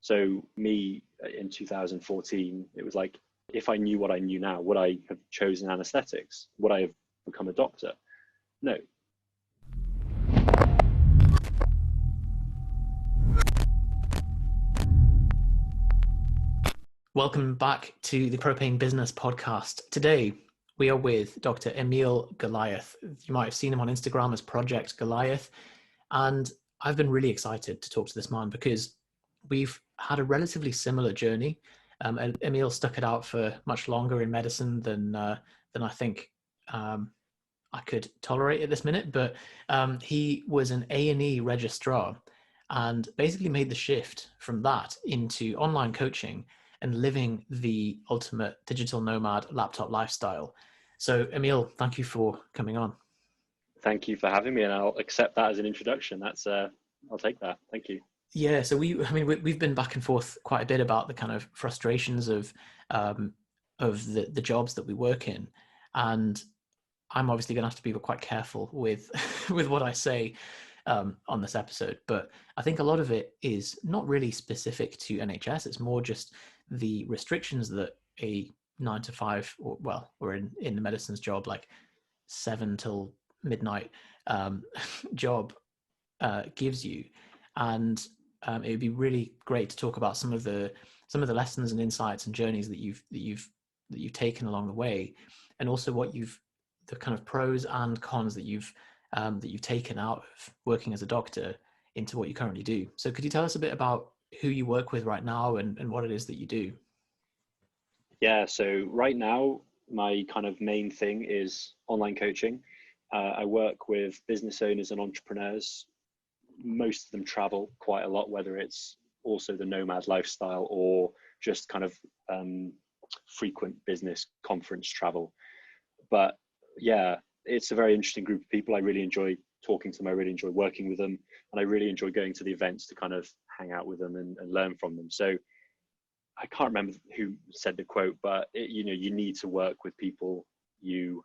So me in 2014, it was like, if I knew what I knew now, would I have chosen anesthetics? Would I have become a doctor? No. Welcome back to the Propane Business Podcast. Today, we are with Dr. Emil Goliath. You might have seen him on Instagram as Project Goliath. And I've been really excited to talk to this man because we've had a relatively similar journey. Emil stuck it out for much longer in medicine than I think I could tolerate at this minute. But he was an A&E registrar and basically made the shift from that into online coaching and living the ultimate digital nomad laptop lifestyle. So Emil, thank you for coming on. Thank you for having me, and I'll accept that as an introduction. I'll take that. Thank you. Yeah, so we've been back and forth quite a bit about the kind of frustrations of the jobs that we work in, and I'm obviously going to have to be quite careful with with what I say on this episode. But I think a lot of it is not really specific to NHS. It's more just the restrictions that a 9 to 5, or in the medicine's job, like 7 till midnight job gives you. And it would be really great to talk about some of the lessons and insights and journeys that you've taken along the way, and also the kind of pros and cons that you've taken out of working as a doctor into what you currently do. So could you tell us a bit about who you work with right now and what it is that you do? Yeah, so right now, my kind of main thing is online coaching. I work with business owners and entrepreneurs. Most of them travel quite a lot, whether it's also the nomad lifestyle or just kind of frequent business conference travel. But yeah, it's a very interesting group of people. I really enjoy talking to them. I really enjoy working with them. And I really enjoy going to the events to kind of hang out with them and learn from them. So I can't remember who said the quote, but you need to work with people you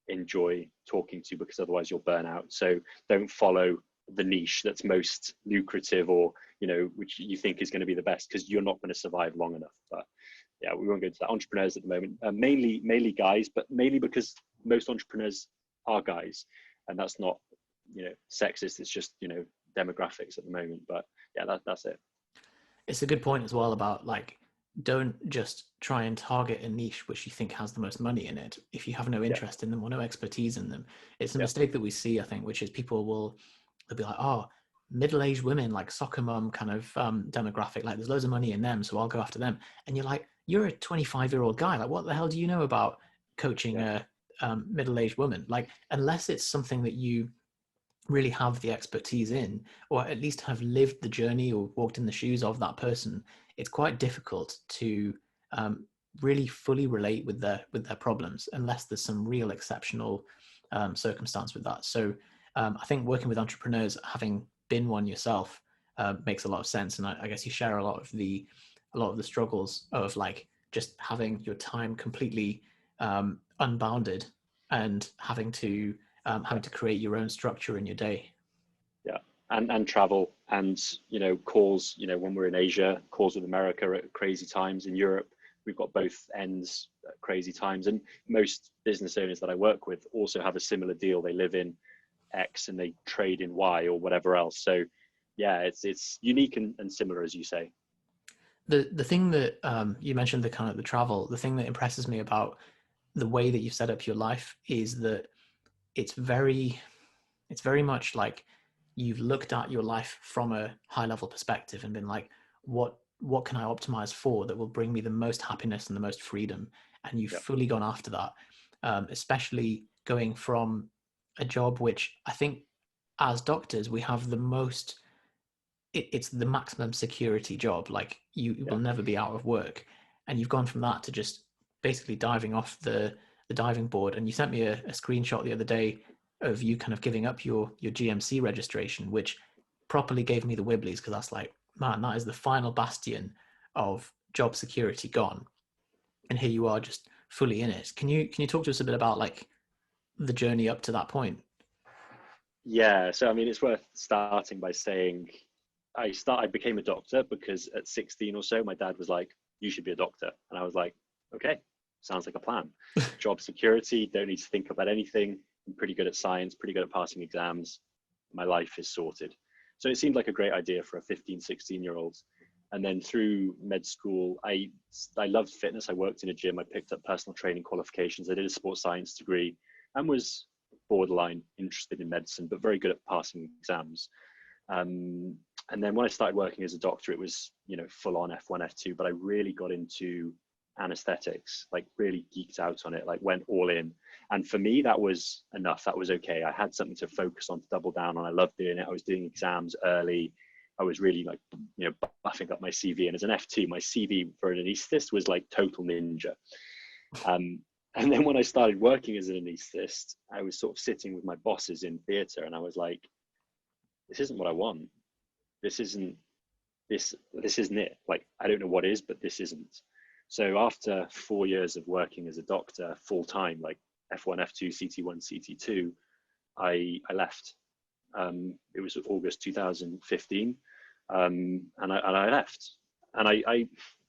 enjoy talking to, because otherwise you'll burn out. So don't follow the niche that's most lucrative or, which you think is going to be the best, because you're not going to survive long enough. But yeah, we won't go into that. Entrepreneurs at the moment, mainly guys, but mainly because most entrepreneurs are guys, and that's not, sexist. It's just, demographics at the moment. But yeah, that's it. It's a good point as well about don't just try and target a niche which you think has the most money in it if you have no interest in them or no expertise in them. It's a mistake that we see, I think, which is they'll be like, oh, middle-aged women, like soccer mom kind of demographic, like there's loads of money in them, so I'll go after them. And you're like, you're a 25-year-old guy, like what the hell do you know about coaching a middle-aged woman? Like, unless it's something that you really have the expertise in, or at least have lived the journey or walked in the shoes of that person, it's quite difficult to really fully relate with their problems, unless there's some real exceptional circumstance with that. So I think working with entrepreneurs, having been one yourself, makes a lot of sense. And I guess you share a lot of the struggles of just having your time completely unbounded and having to create your own structure in your day. Yeah, and travel and calls. When we're in Asia, calls with America at crazy times. In Europe, we've got both ends at crazy times. And most business owners that I work with also have a similar deal. They live in X and they trade in Y or whatever else. So yeah, it's unique and similar, as you say. The thing that you mentioned, the kind of the travel, the thing that impresses me about the way that you've set up your life is that it's very much like you've looked at your life from a high level perspective and been like, what can I optimize for that will bring me the most happiness and the most freedom? And you've fully gone after that, especially going from a job which I think as doctors we have the most, it's the maximum security job. Like you will never be out of work, and you've gone from that to just basically diving off the diving board. And you sent me a screenshot the other day of you kind of giving up your GMC registration, which properly gave me the wibblies, because that's like, man, that is the final bastion of job security gone, and here you are just fully in it. Can you talk to us a bit about the journey up to that point? Yeah, so I mean, it's worth starting by saying I became a doctor because at 16 or so, my dad was like, you should be a doctor. And I was like, okay, sounds like a plan. Job security, don't need to think about anything. I'm pretty good at science, pretty good at passing exams. My life is sorted. So it seemed like a great idea for a 15, 16-year-old. And then through med school, I loved fitness. I worked in a gym. I picked up personal training qualifications. I did a sports science degree and was borderline interested in medicine, but very good at passing exams. And then when I started working as a doctor, it was, full on F1, F2, but I really got into anesthetics, like really geeked out on it, like went all in. And for me, that was enough. That was okay. I had something to focus on, to double down on. I loved doing it. I was doing exams early. I was really like, buffing up my CV. And as an F2, my CV for an anaesthetist was like total ninja. And then when I started working as an anaesthetist, I was sort of sitting with my bosses in theatre, and I was like, this isn't what I want. This isn't it. Like, I don't know what is, but this isn't. So after 4 years of working as a doctor full time, like F1, F2, CT1, CT2, I left. It was August 2015, and I left. And I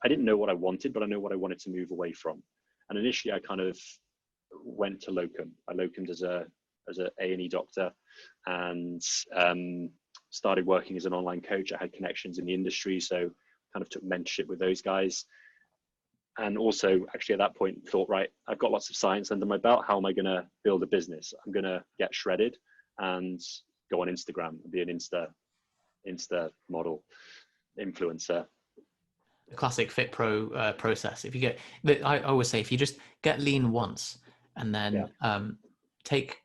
didn't know what I wanted, but I know what I wanted to move away from. And initially, I kind of went to locum. I locumed as a A&E doctor, and started working as an online coach. I had connections in the industry, so kind of took mentorship with those guys. And also, actually, at that point, thought, right, I've got lots of science under my belt. How am I going to build a business? I'm going to get shredded and go on Instagram and be an Insta model influencer. The classic Fit Pro process. If you get, I always say, if you just get lean once and then take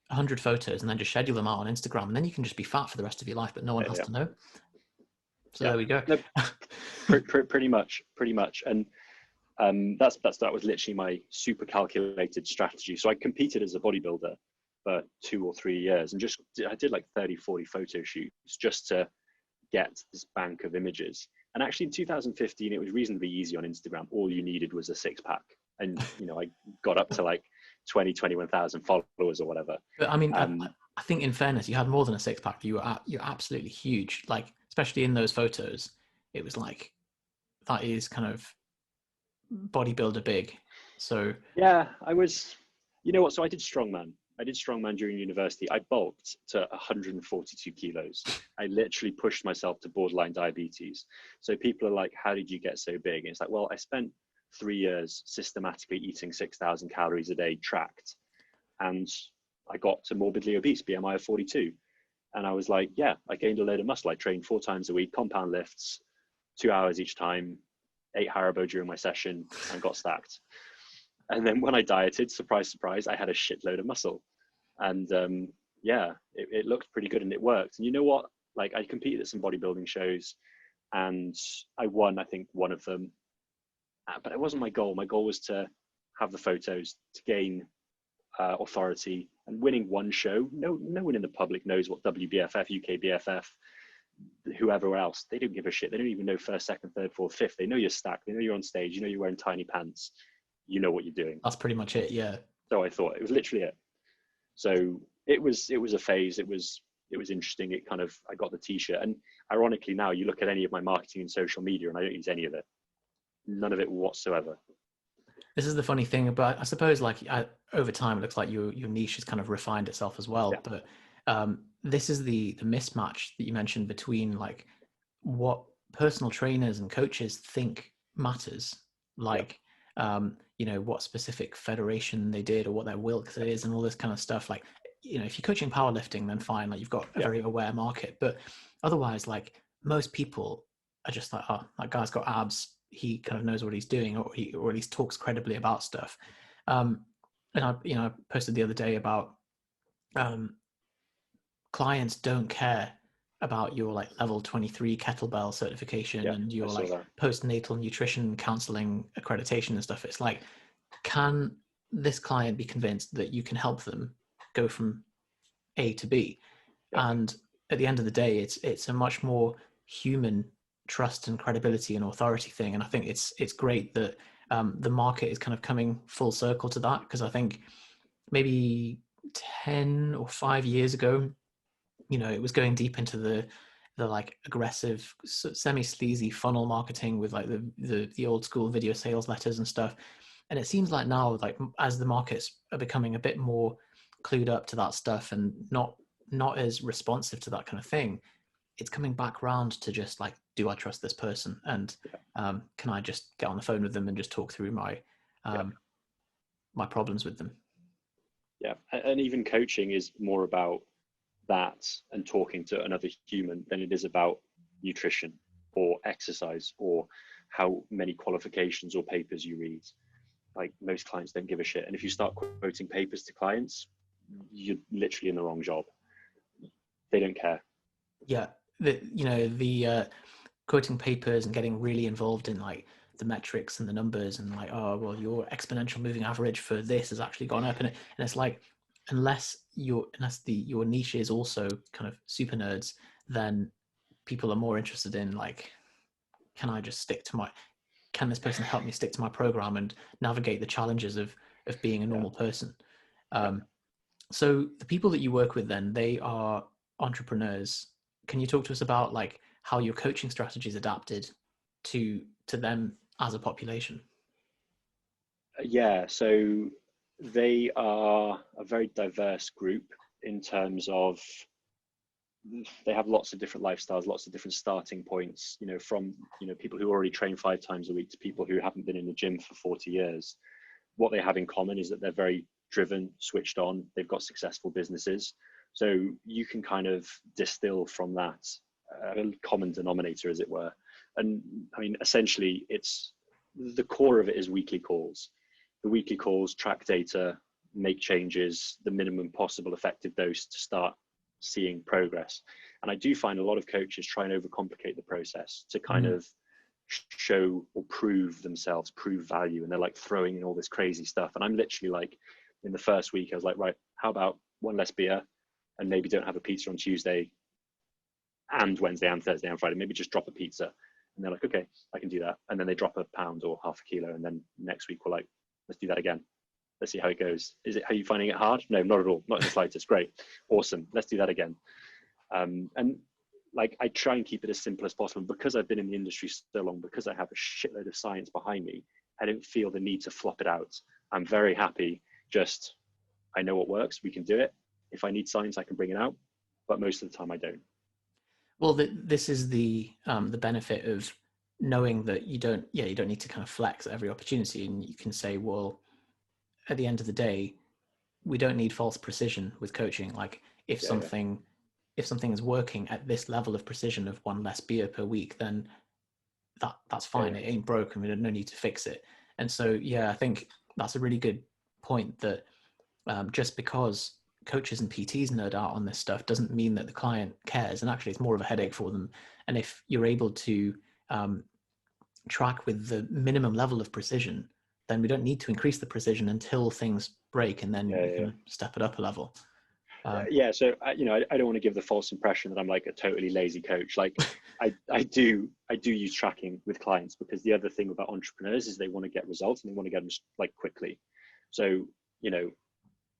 100 photos and then just schedule them out on Instagram, and then you can just be fat for the rest of your life, but no one has to know. So there we go. No, pretty much. And that was literally my super calculated strategy. So I competed as a bodybuilder for 2 or 3 years, and I did like 30, 40 photo shoots just to get this bank of images. And actually in 2015, it was reasonably easy on Instagram. All you needed was a 6-pack. And, I got up to like 21,000 followers or whatever. But I mean, I think in fairness, you had more than a 6-pack. You're absolutely huge. Like, especially in those photos, it was like, that is kind of bodybuilder big. So yeah, I was, so I did strongman. During university. I bulked to 142 kilos. I literally pushed myself to borderline diabetes. So people are like, how did you get so big? And it's like, well, I spent 3 years systematically eating 6,000 calories a day tracked. And I got to morbidly obese, BMI of 42. And I was like, yeah, I gained a load of muscle. I trained 4 times a week, compound lifts, 2 hours each time, 8 Haribo during my session, and got stacked. And then when I dieted, surprise, surprise, I had a shitload of muscle. And it looked pretty good and it worked. And you know what? Like, I competed at some bodybuilding shows and I won, I think, one of them. But it wasn't my goal. My goal was to have the photos, to gain authority. And winning one show, no one in the public knows what WBFF, UKBFF, whoever else, they don't give a shit. They don't even know first, second, third, fourth, fifth. They know you're stacked. They know you're on stage. You know you're wearing tiny pants. You know what you're doing. That's pretty much it, yeah. So I thought it was literally it. So it was a phase. It was interesting. It kind of, I got the t-shirt, and ironically now you look at any of my marketing and social media and I don't use any of it. None of it whatsoever. This is the funny thing about, I suppose, like over time, it looks like your niche has kind of refined itself as well. Yeah. But this is the mismatch that you mentioned between like what personal trainers and coaches think matters, like, what specific federation they did or what their Wilks is and all this kind of stuff. Like, if you're coaching powerlifting, then fine, like you've got a very aware market. But otherwise, like most people are just like, oh, that guy's got abs. He kind of knows what he's doing, or at least talks credibly about stuff. And I posted the other day about clients don't care about your like level 23 kettlebell certification and your like postnatal nutrition counseling accreditation and stuff. It's like, can this client be convinced that you can help them go from A to B? And at the end of the day, it's a much more human trust and credibility and authority thing. And I think it's great that the market is kind of coming full circle to that, because I think maybe 10 or 5 years ago, it was going deep into the the like aggressive, semi-sleazy funnel marketing with like the old school video sales letters and stuff. And it seems like now, like as the markets are becoming a bit more clued up to that stuff and not as responsive to that kind of thing, it's coming back round to just like, do I trust this person? And can I just get on the phone with them and just talk through my my problems with them? Yeah, and even coaching is more about that and talking to another human than it is about nutrition or exercise or how many qualifications or papers you read. Like most clients don't give a shit. And if you start quoting papers to clients, you're literally in the wrong job. They don't care. Yeah, the quoting papers and getting really involved in like the metrics and the numbers and like, oh well, your exponential moving average for this has actually gone up, and it's like, unless your niche is also kind of super nerds, then people are more interested in like, can I just can this person help me stick to my program and navigate the challenges of being a normal person? So the people that you work with, then they are entrepreneurs. Can you talk to us about like how your coaching strategies adapted to them as a population? Yeah, so they are a very diverse group in terms of they have lots of different lifestyles, lots of different starting points, from, people who already train 5 times a week to people who haven't been in the gym for 40 years. What they have in common is that they're very driven, switched on, they've got successful businesses. So you can kind of distill from that a common denominator, as it were. And I mean, essentially, the core of it is weekly calls. The weekly calls track data, make changes, the minimum possible effective dose to start seeing progress. And I do find a lot of coaches try and overcomplicate the process to kind of show or prove themselves, prove value. And they're like throwing in all this crazy stuff. And I'm literally like, in the first week, I was like, right, how about one less beer and maybe don't have a pizza on Tuesday and Wednesday and Thursday and Friday, maybe just drop a pizza. And they're like, okay, I can do that. And then they drop a pound or half a kilo. And then next week we're like, let's do that again. Let's see how it goes. Are you finding it hard? No, not at all. Not in the slightest. Great. Awesome. Let's do that again. And like, I try and keep it as simple as possible. Because I've been in the industry so long, because I have a shitload of science behind me, I don't feel the need to flop it out. I'm very happy. Just, I know what works. We can do it. If I need science, I can bring it out. But most of the time I don't. Well, this is the benefit of knowing that you don't need to kind of flex at every opportunity, and you can say, well, at the end of the day, we don't need false precision with coaching. Like if something is working at this level of precision of one less beer per week, then that's fine. It ain't broken. We don't no need to fix it. And so, I think that's a really good point, that just because coaches and PTs nerd out on this stuff doesn't mean that the client cares. And actually, it's more of a headache for them. And if you're able to track with the minimum level of precision, then we don't need to increase the precision until things break, and then we can step it up a level. So I don't want to give the false impression that I'm like a totally lazy coach. Like I do use tracking with clients, because the other thing about entrepreneurs is they want to get results and they want to get them like quickly. So,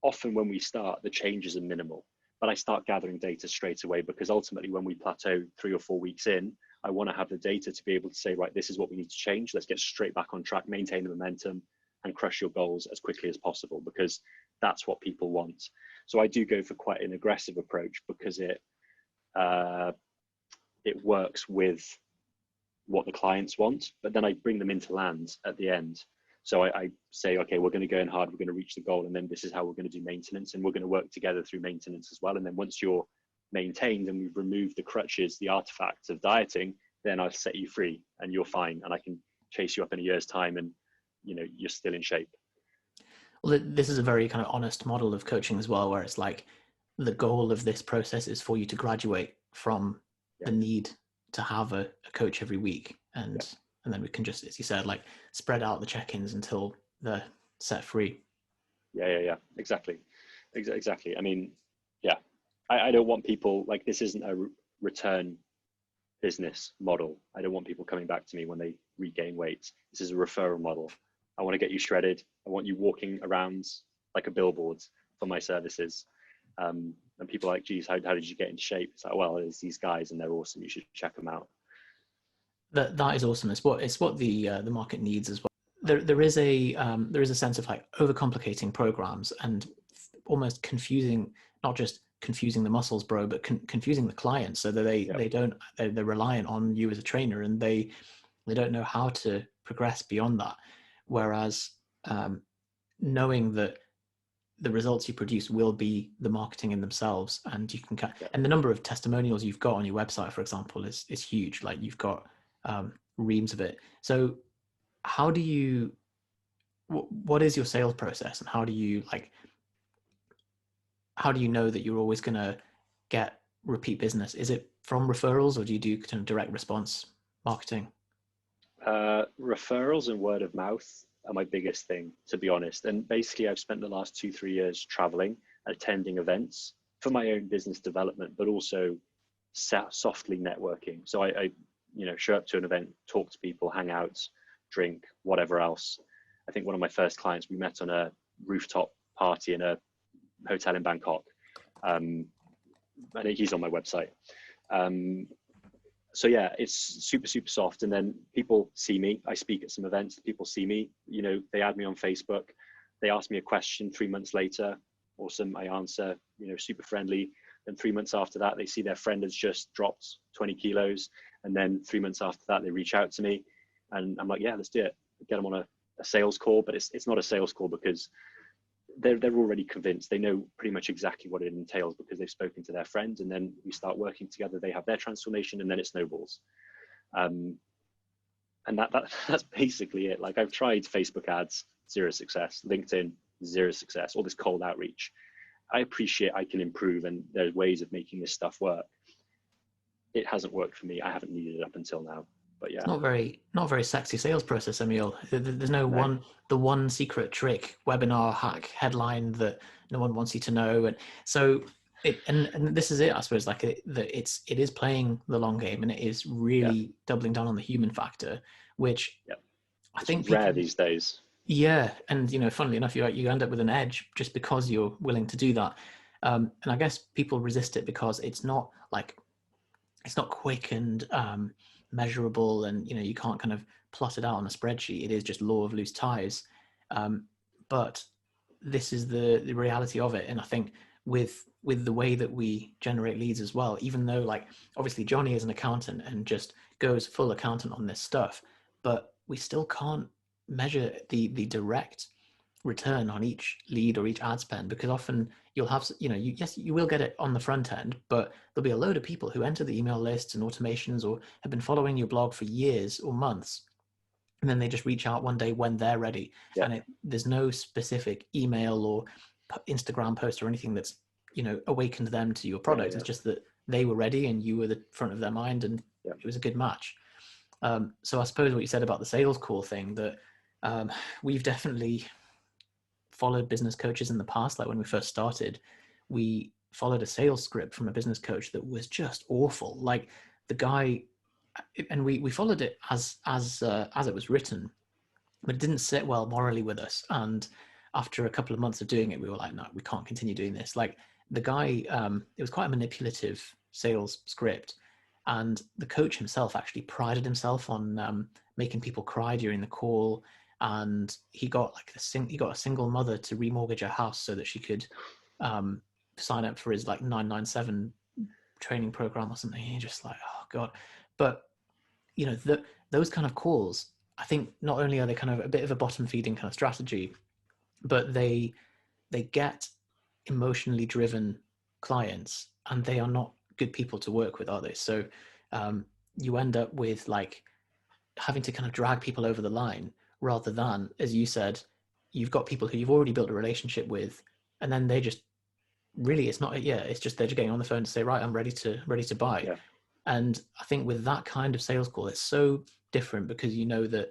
often when we start, the changes are minimal, but I start gathering data straight away, because ultimately when we plateau 3 or 4 weeks in, I want to have the data to be able to say, right, this is what we need to change. Let's get straight back on track, maintain the momentum, and crush your goals as quickly as possible, because that's what people want. So I do go for quite an aggressive approach, because it works with what the clients want, but then I bring them into land at the end. So I say, okay, we're going to go in hard, we're going to reach the goal, and then this is how we're going to do maintenance, and we're going to work together through maintenance as well. And then once you're maintained and we've removed the crutches, the artifacts of dieting, then I'll set you free and you're fine, and I can chase you up in a year's time and you're still in shape. Well, this is a very kind of honest model of coaching as well, where it's like the goal of this process is for you to graduate from the need to have a coach every week, and then we can just, as you said, like spread out the check-ins until they're set free. Exactly. I mean, I don't want people, like, this isn't a return business model. I don't want people coming back to me when they regain weight. This is a referral model. I want to get you shredded. I want you walking around like a billboard for my services. And people are like, geez, how did you get in shape? It's like, well, it's these guys and they're awesome. You should check them out. That is awesome. It's what the market needs as well. There is a sense of like overcomplicating programs and almost confusing, not just confusing the muscles, bro, but confusing the client, so that they're reliant on you as a trainer, and they don't know how to progress beyond that. Whereas knowing that the results you produce will be the marketing in themselves, and you can and the number of testimonials you've got on your website, for example, is huge. Like you've got reams of it. So how do you, what is your sales process, and how do you know that you're always going to get repeat business? Is it from referrals, or do you do kind of direct response marketing? Referrals and word of mouth are my biggest thing, to be honest. And basically I've spent the last 2-3 years traveling, attending events for my own business development, but also softly networking. So I show up to an event, talk to people, hang out, drink, whatever else. I think one of my first clients, we met on a rooftop party in a hotel in Bangkok. And he's on my website. So yeah, it's super, super soft. And then people see me. I speak at some events. People see me. They add me on Facebook. They ask me a question 3 months later. Awesome. I answer, super friendly. Then 3 months after that, they see their friend has just dropped 20 kilos. And then 3 months after that, they reach out to me. And I'm like, yeah, let's do it. Get them on a sales call. But it's not a sales call because they're already convinced. They know pretty much exactly what it entails because they've spoken to their friends, and then we start working together. They have their transformation, and then it snowballs. And that's basically it. Like I've tried Facebook ads, 0 success. LinkedIn, 0 success. All this cold outreach. I appreciate I can improve, and there's ways of making this stuff work. It hasn't worked for me. I haven't needed it up until now. But yeah, It's not very sexy sales process, Emil. There's no one secret trick webinar hack headline that no one wants you to know, and so and this is it, I suppose. Like it is playing the long game, and it is really doubling down on the human factor, which I think it's rare these days. Yeah, and funnily enough, you end up with an edge just because you're willing to do that. And I guess people resist it because it's not quick and measurable, and you can't kind of plot it out on a spreadsheet. It is just law of loose ties. But this is the reality of it. And I think with the way that we generate leads as well, even though like obviously Johnny is an accountant and just goes full accountant on this stuff, but we still can't measure the direct return on each lead or each ad spend, because often you'll have, you will get it on the front end, but there'll be a load of people who enter the email lists and automations or have been following your blog for years or months, and then they just reach out one day when they're ready. And there's no specific email or Instagram post or anything that's awakened them to your product. It's just that they were ready and you were the front of their mind, and it was a good match. So I suppose what you said about the sales call thing, that we've definitely followed business coaches in the past. Like when we first started, we followed a sales script from a business coach that was just awful. Like the guy, and we followed it as it was written, but it didn't sit well morally with us. And after a couple of months of doing it, we were like, no, we can't continue doing this. Like the guy, it was quite a manipulative sales script, and the coach himself actually prided himself on making people cry during the call. And he got a single mother to remortgage her house so that she could sign up for his like 997 training program or something. And you're just like, oh god. But those kind of calls, I think not only are they kind of a bit of a bottom feeding kind of strategy, but they get emotionally driven clients, and they are not good people to work with, are they? So you end up with like having to kind of drag people over the line, rather than, as you said, you've got people who you've already built a relationship with, and then they just really, it's just they're just getting on the phone to say, right, I'm ready to buy. And I think with that kind of sales call, it's so different, because that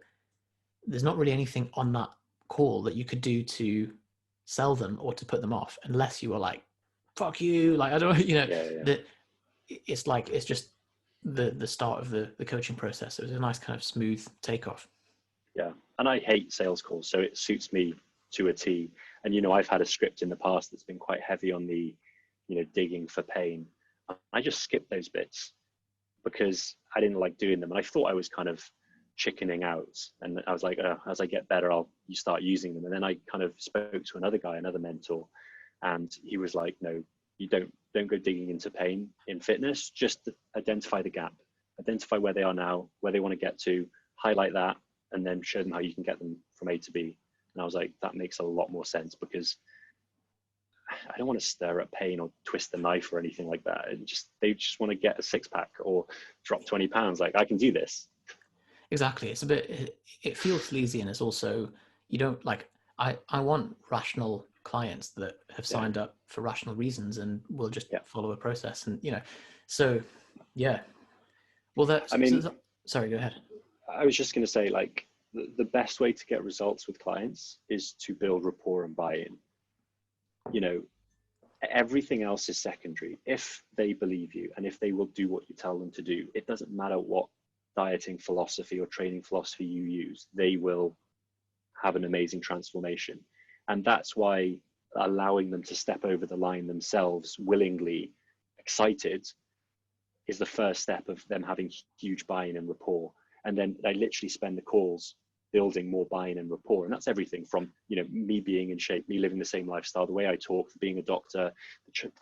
there's not really anything on that call that you could do to sell them or to put them off, unless you were like, fuck you, like I don't that it's just the start of the coaching process. So it was a nice kind of smooth takeoff. Yeah, and I hate sales calls, so it suits me to a T. And I've had a script in the past that's been quite heavy on the digging for pain. I just skipped those bits because I didn't like doing them. And I thought I was kind of chickening out. And I was like, as I get better, you start using them. And then I kind of spoke to another guy, another mentor, and he was like, no, you don't go digging into pain in fitness. Just identify the gap, identify where they are now, where they want to get to, highlight that, and then show them how you can get them from A to B. And I was like, that makes a lot more sense, because I don't want to stir up pain or twist the knife or anything like that. They just want to get a six pack or drop 20 pounds. Like, I can do this. Exactly. It's a bit, it feels sleazy, and it's also, you don't like, I want rational clients that have signed up for rational reasons and will just follow a process. And, so yeah. Well, sorry, go ahead. I was just going to say, like, the best way to get results with clients is to build rapport and buy-in. Everything else is secondary. If they believe you and if they will do what you tell them to do, it doesn't matter what dieting philosophy or training philosophy you use, they will have an amazing transformation. And that's why allowing them to step over the line themselves, willingly, excited, is the first step of them having huge buy-in and rapport. And then I literally spend the calls building more buy-in and rapport. And that's everything from, me being in shape, me living the same lifestyle, the way I talk, being a doctor,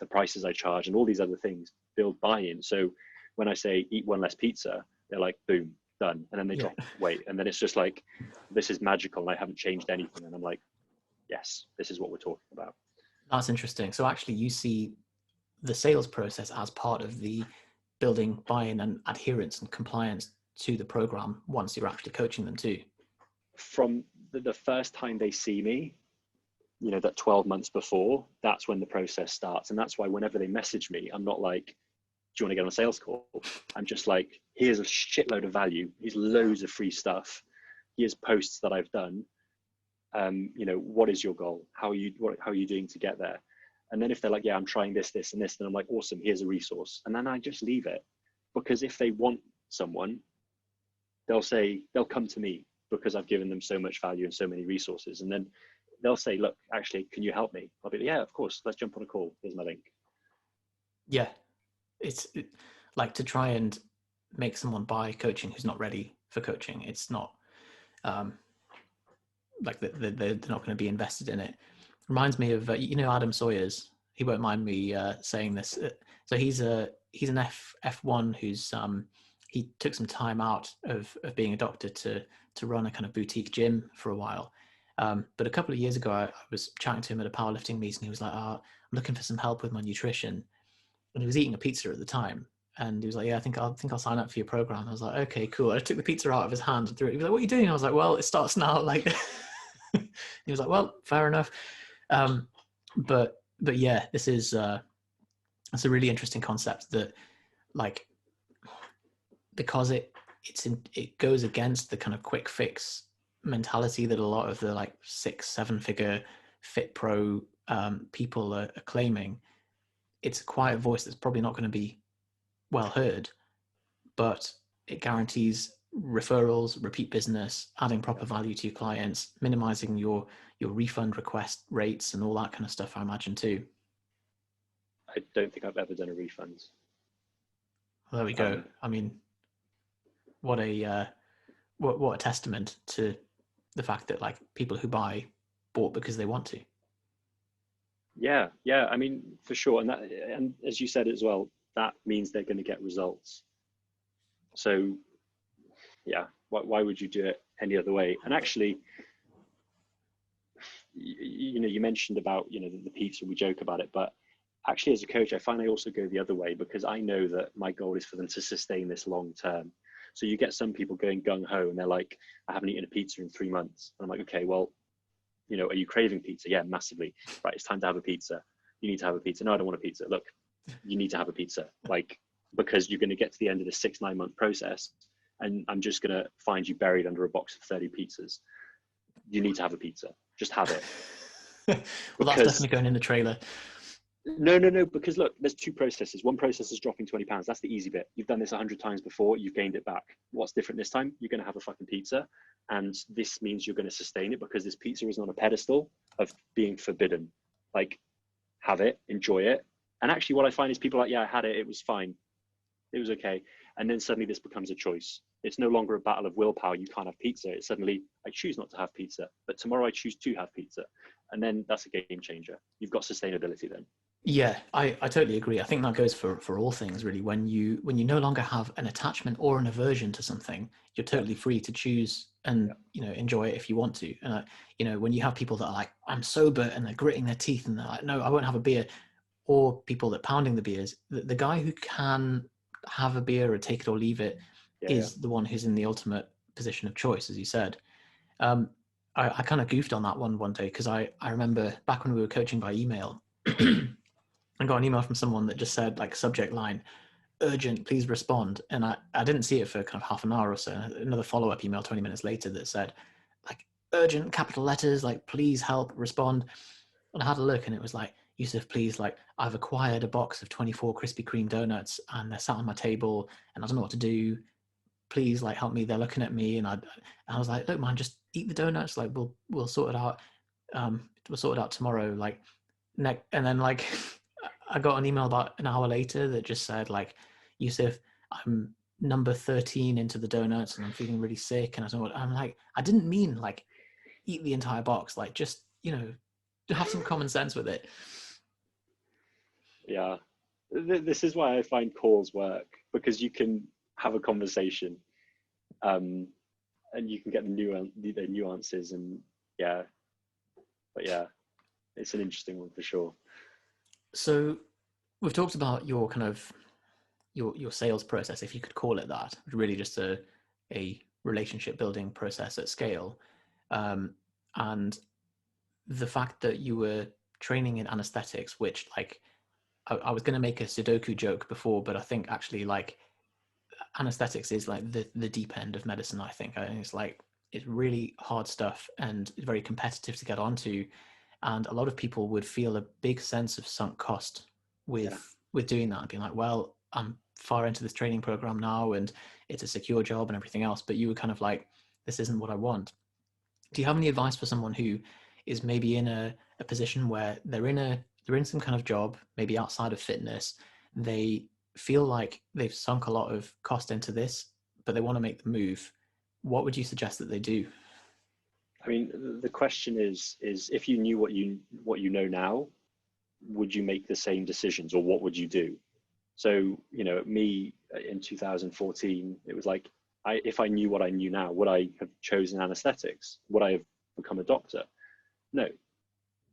the prices I charge, and all these other things build buy-in. So when I say eat one less pizza, they're like, boom, done. And then they drop weight. And then it's just like, this is magical, and I haven't changed anything. And I'm like, yes, this is what we're talking about. That's interesting. So actually you see the sales process as part of the building buy-in and adherence and compliance to the program once you're actually coaching them too. From the first time they see me, that 12 months before, that's when the process starts. And that's why whenever they message me, I'm not like, do you want to get on a sales call? I'm just like, here's a shitload of value. Here's loads of free stuff. Here's posts that I've done. What is your goal? How are you doing to get there? And then if they're like, yeah, I'm trying this, this, and this, then I'm like, awesome, here's a resource. And then I just leave it, because if they want someone, they'll come to me, because I've given them so much value and so many resources. And then they'll say, look, actually, can you help me? I'll be like, yeah, of course. Let's jump on a call. Here's my link. Yeah. It's like, to try and make someone buy coaching who's not ready for coaching. It's not like they're not going to be invested in it. Reminds me of, Adam Sawyers. He won't mind me saying this. So he's an F1 who's, he took some time out of being a doctor to run a kind of boutique gym for a while. But a couple of years ago, I was chatting to him at a powerlifting meeting. He was like, I'm looking for some help with my nutrition. And he was eating a pizza at the time. And he was like, yeah, I think I'll sign up for your program. I was like, okay, cool. I took the pizza out of his hand and threw it. He was like, what are you doing? I was like, well, it starts now. Like, he was like, well, fair enough. But yeah, this is, it's a really interesting concept that, like, because it goes against the kind of quick fix mentality that a lot of the like 6-7 figure fit pro people are claiming. It's a quiet voice that's probably not going to be well heard, but it guarantees referrals, repeat business, adding proper value to your clients, minimizing your refund request rates and all that kind of stuff, I imagine too. I don't think I've ever done a refund. Well, there we go. I mean, what a testament to the fact that, like, people who buy bought because they want to. Yeah. I mean, for sure. And as you said as well, that means they're going to get results. So yeah, why would you do it any other way? And actually, you mentioned about, the pizza, we joke about it, but actually as a coach, I find I also go the other way, because I know that my goal is for them to sustain this long term. So you get some people going gung-ho and they're like, I haven't eaten a pizza in 3 months. And I'm like, okay, well, are you craving pizza? Yeah, massively. Right, it's time to have a pizza. You need to have a pizza. No, I don't want a pizza. Look, you need to have a pizza. Like, because you're going to get to the end of the 6-9 month process, and I'm just going to find you buried under a box of 30 pizzas. You need to have a pizza. Just have it. Well, that's definitely going in the trailer. No, because look, there's 2 processes. One process is dropping 20 pounds. That's the easy bit. You've done this 100 times before. You've gained it back. What's different this time? You're going to have a fucking pizza. And this means you're going to sustain it, because this pizza is on a pedestal of being forbidden. Like, have it, enjoy it, And actually what I find is people are like, yeah, I had it. It was fine. It was okay. And then suddenly this becomes a choice. It's no longer a battle of willpower. You can't have pizza. It's suddenly, I choose not to have pizza, but tomorrow I choose to have pizza. And then that's a game changer. You've got sustainability then. Yeah, I totally agree. I think that goes for all things really. When you no longer have an attachment or an aversion to something, you're totally free to choose and enjoy it if you want to. And when you have people that are like, I'm sober, and they're gritting their teeth and they're like, no, I won't have a beer, or people that pounding the beers, the guy who can have a beer or take it or leave it is the one who's in the ultimate position of choice, as you said. I kind of goofed on that one day because I remember back when we were coaching by email. I got an email from someone that just said, like, subject line, urgent, please respond. And I didn't see it for kind of half an hour or so. Another follow-up email 20 minutes later that said, like, urgent, capital letters, like, please help, respond. And I had a look and it was like, Yusuf, please, like, I've acquired a box of 24 Krispy Kreme donuts and they're sat on my table and I don't know what to do. Please, like, help me. They're looking at me. And I was like, look, man, just eat the donuts. Like, we'll sort it out. We'll sort it out tomorrow. Like, and then, like, I got an email about an hour later that just said, like, Yusuf, I'm number 13 into the donuts and I'm feeling really sick. And I don't know what, I'm like, I didn't mean like eat the entire box. Like, just, have some common sense with it. Yeah. This is why I find calls work, because you can have a conversation and you can get the nuances and but yeah, it's an interesting one for sure. So we've talked about your kind of your sales process, if you could call it that, really just a relationship building process at scale, and the fact that you were training in anesthetics, which, like, I was going to make a Sudoku joke before, but I think actually, like, anesthetics is like the deep end of medicine. I think it's like, it's really hard stuff and very competitive to get onto, and a lot of people would feel a big sense of sunk cost with doing that, and being like, well, I'm far into this training program now and it's a secure job and everything else, but you were kind of like, this isn't what I want. Do you have any advice for someone who is maybe in a position where they're in some kind of job, maybe outside of fitness, they feel like they've sunk a lot of cost into this, but they want to make the move? What would you suggest that they do? I mean, the question is if you knew what you know now, would you make the same decisions, or what would you do? So, me in 2014, it was like, if I knew what I knew now, would I have chosen anesthetics? Would I have become a doctor? No.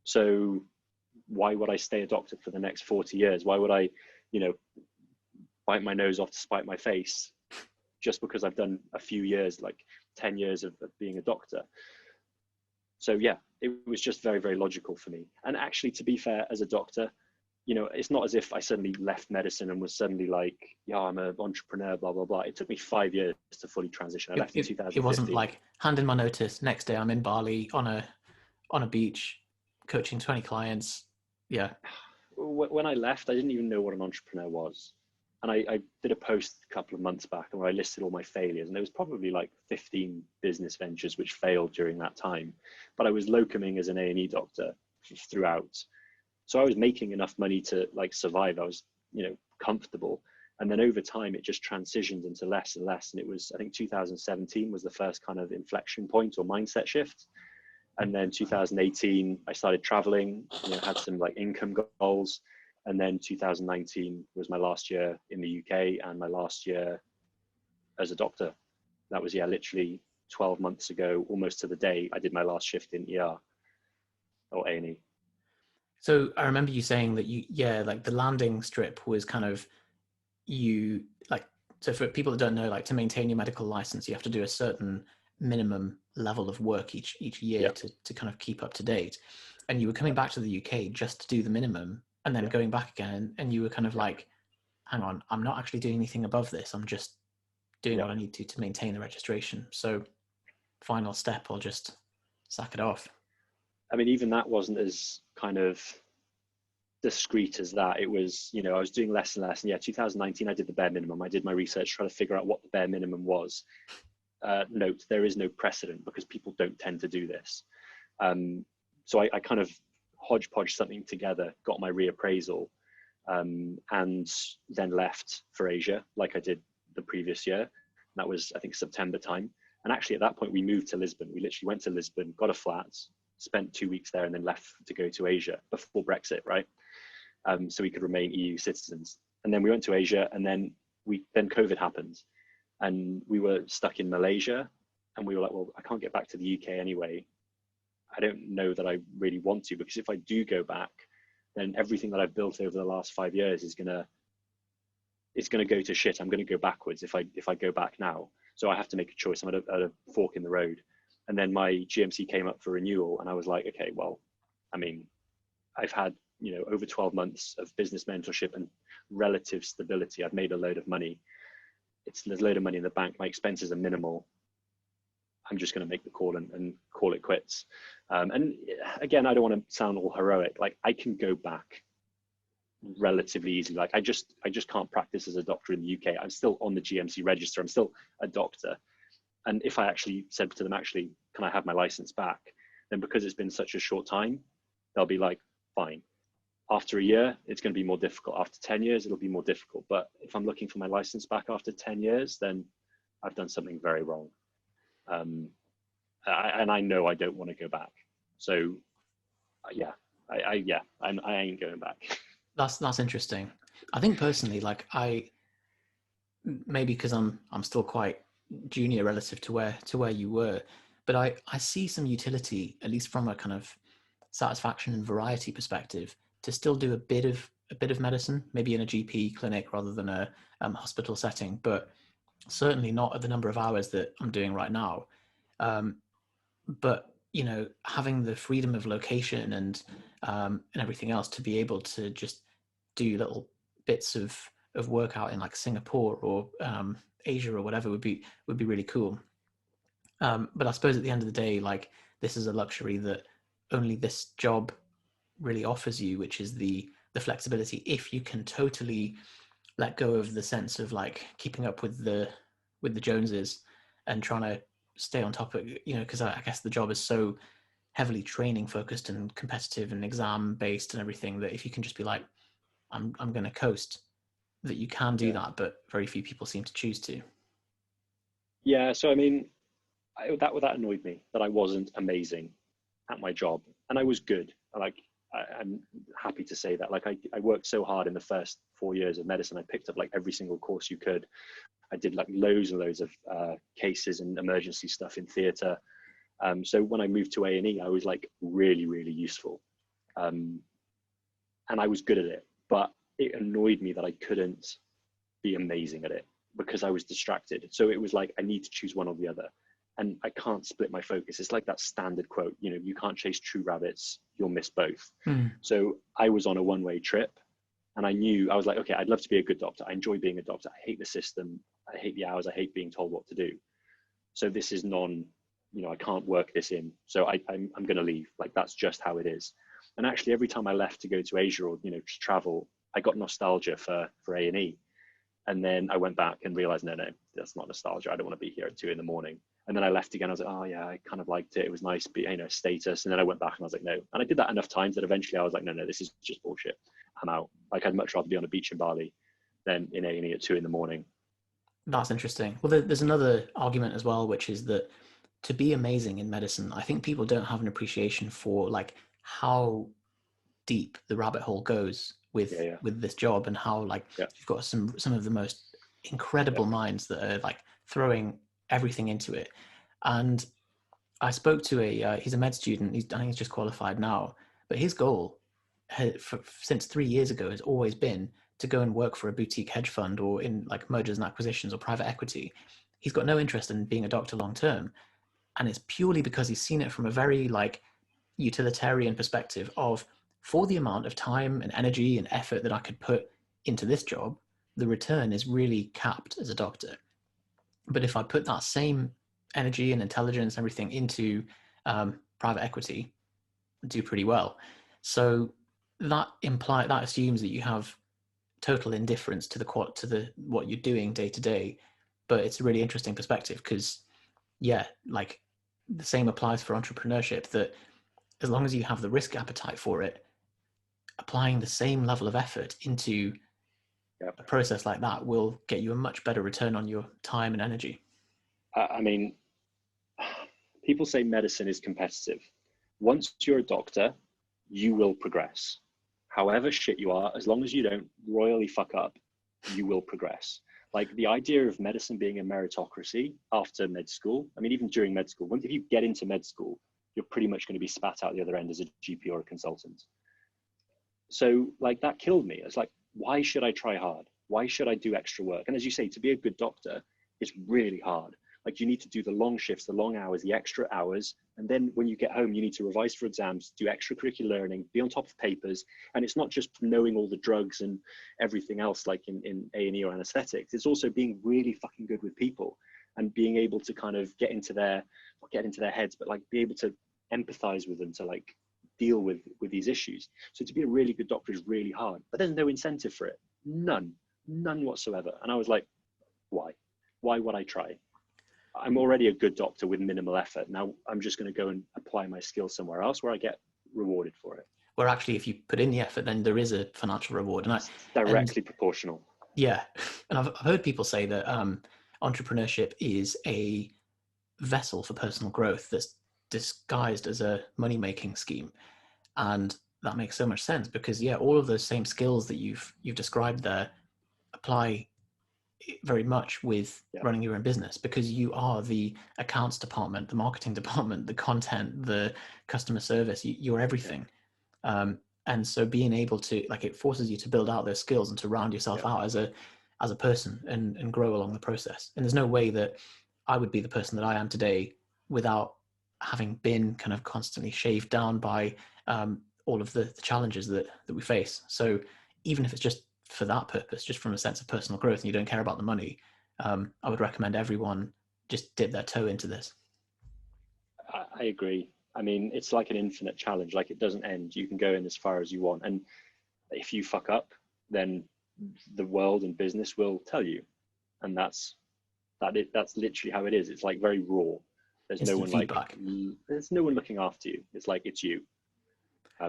So why would I stay a doctor for the next 40 years? Why would I, bite my nose off to spite my face just because I've done a few years, like 10 years of being a doctor? So yeah, it was just very, very logical for me. And actually, to be fair, as a doctor, it's not as if I suddenly left medicine and was suddenly like, yeah, I'm an entrepreneur, blah, blah, blah. It took me 5 years to fully transition. I left in 2015. It wasn't like, hand in my notice, next day I'm in Bali on a beach coaching 20 clients. Yeah. When I left, I didn't even know what an entrepreneur was. And I did a post a couple of months back where I listed all my failures, and there was probably like 15 business ventures which failed during that time. But I was locuming as an A&E doctor throughout. So I was making enough money to, like, survive. I was, comfortable. And then over time, it just transitioned into less and less. And it was, I think 2017 was the first kind of inflection point or mindset shift. And then 2018, I started traveling, had some like income goals. And then 2019 was my last year in the UK and my last year as a doctor. That was, literally 12 months ago, almost to the day, I did my last shift in ER or A&E. So I remember you saying that like the landing strip was kind of, so for people that don't know, like, to maintain your medical license, you have to do a certain minimum level of work each year to kind of keep up to date. And you were coming back to the UK just to do the minimum and then going back again. And you were kind of like, hang on, I'm not actually doing anything above this. I'm just doing what I need to maintain the registration. So final step, I'll just sack it off. I mean, even that wasn't as kind of discreet as that. It was, I was doing less and less. And 2019, I did the bare minimum. I did my research, trying to figure out what the bare minimum was. Note, there is no precedent because people don't tend to do this. So I kind of hodgepodge something together, got my reappraisal, and then left for Asia like I did the previous year. That was, I think, September time. And actually at that point we moved to Lisbon. We literally went to Lisbon, got a flat, spent 2 weeks there, and then left to go to Asia before Brexit, right? So we could remain EU citizens. And then we went to Asia, and then COVID happened, and we were stuck in Malaysia, and we were like, well, I can't get back to the UK anyway. I don't know that I really want to, because if I do go back, then everything that I've built over the last 5 years is gonna go to shit. I'm gonna go backwards if I go back now. So I have to make a choice. I'm at a fork in the road. And then my GMC came up for renewal, and I was like, okay, well, I mean, I've had, over 12 months of business mentorship and relative stability. I've made a load of money. There's a load of money in the bank. My expenses are minimal. I'm just going to make the call and call it quits. And again, I don't want to sound all heroic. Like, I can go back relatively easily. Like, I just can't practice as a doctor in the UK. I'm still on the GMC register. I'm still a doctor. And if I actually said to them, actually, can I have my license back? Then because it's been such a short time, they'll be like, fine. After a year, it's going to be more difficult. After 10 years, it'll be more difficult. But if I'm looking for my license back after 10 years, then I've done something very wrong. And I know I don't want to go back. So yeah, I ain't going back. That's interesting. I think personally, like, maybe because I'm still quite junior relative to where you were, but I see some utility, at least from a kind of satisfaction and variety perspective, to still do a bit of medicine, maybe in a GP clinic rather than a hospital setting, but certainly not at the number of hours that I'm doing right now. But having the freedom of location and everything else to be able to just do little bits of work out in like Singapore or Asia or whatever would be really cool. But I suppose at the end of the day, like, this is a luxury that only this job really offers you, which is the flexibility. If you can totally let go of the sense of like keeping up with the Joneses and trying to stay on top of, because I guess the job is so heavily training focused and competitive and exam based and everything, that if you can just be like, I'm going to coast, that you can do that, but very few people seem to choose to. Yeah. So, I mean, that annoyed me, that I wasn't amazing at my job, and I was good. Like, I'm happy to say that. Like, I worked so hard in the first 4 years of medicine. I picked up like every single course you could. I did like loads and loads of cases and emergency stuff in theatre. So when I moved to A&E, I was like really, really useful. And I was good at it, but it annoyed me that I couldn't be amazing at it because I was distracted. So it was like, I need to choose one or the other. And I can't split my focus. It's like that standard quote, you can't chase true rabbits, you'll miss both. So I was on a one-way trip, and I was like, okay, I'd love to be a good doctor. I enjoy being a doctor. I hate the system. I hate the hours. I hate being told what to do. So this is I can't work this in. So I'm going to leave. Like, that's just how it is. And actually, every time I left to go to Asia or, just travel, I got nostalgia for A&E. And then I went back and realized, no, that's not nostalgia. I don't want to be here at 2 a.m. And then I left again. I was like, oh yeah, I kind of liked it. It was nice, status. And then I went back and I was like, no. And I did that enough times that eventually I was like, no, this is just bullshit. I'm out. Like, I'd much rather be on a beach in Bali than in A&E at 2 a.m. That's interesting. Well, there's another argument as well, which is that to be amazing in medicine, I think people don't have an appreciation for like how deep the rabbit hole goes with this job, and how you've got some of the most incredible minds that are like throwing everything into it. And I spoke to he's a med student. I think he's just qualified now, but his goal since 3 years ago has always been to go and work for a boutique hedge fund or in like mergers and acquisitions or private equity. He's got no interest in being a doctor long term. And it's purely because he's seen it from a very like utilitarian perspective of, for the amount of time and energy and effort that I could put into this job, the return is really capped as a doctor. But if I put that same energy and intelligence and everything into private equity, I do pretty well. So that assumes that you have total indifference to what you're doing day to day. But it's a really interesting perspective because, like, the same applies for entrepreneurship, that as long as you have the risk appetite for it, applying the same level of effort into Yeah. a process like that will get you a much better return on your time and energy. I mean, people say medicine is competitive. Once you're a doctor, you will progress. However shit you are, as long as you don't royally fuck up, you will progress. Like the idea of medicine being a meritocracy after med school, I mean, even during med school, if you get into med school, you're pretty much going to be spat out the other end as a GP or a consultant. So like that killed me. It's like, why should I try hard? Why should I do extra work? And as you say, to be a good doctor is really hard. Like you need to do the long shifts, the long hours, the extra hours. And then when you get home, you need to revise for exams, do extracurricular learning, be on top of papers. And it's not just knowing all the drugs and everything else like in A&E or anesthetics. It's also being really fucking good with people and being able to kind of get into their heads, but like be able to empathize with them, to like deal with these issues. So to be a really good doctor is really hard, but there's no incentive for it. None whatsoever. And I was like, why would I try? I'm already a good doctor with minimal effort. Now I'm just going to go and apply my skills somewhere else where I get rewarded for it. Where actually, if you put in the effort, then there is a financial reward. And It's directly proportional. Yeah. And I've heard people say that entrepreneurship is a vessel for personal growth that's disguised as a money-making scheme. And that makes so much sense because, yeah, all of those same skills that you've described there apply very much with running your own business, because you are the accounts department, the marketing department, the content, the customer service, you're everything. And so being able to, like, it forces you to build out those skills and to round yourself out as a person and grow along the process. And there's no way that I would be the person that I am today without having been kind of constantly shaved down by all of the challenges that we face. So even if it's just for that purpose, just from a sense of personal growth, and you don't care about the money, I would recommend everyone just dip their toe into this. I agree. I mean, it's like an infinite challenge. Like it doesn't end. You can go in as far as you want. And if you fuck up, then the world and business will tell you. And that's literally how it is. It's like very raw. There's Instant no one feedback. there's no one looking after you. It's like, it's you.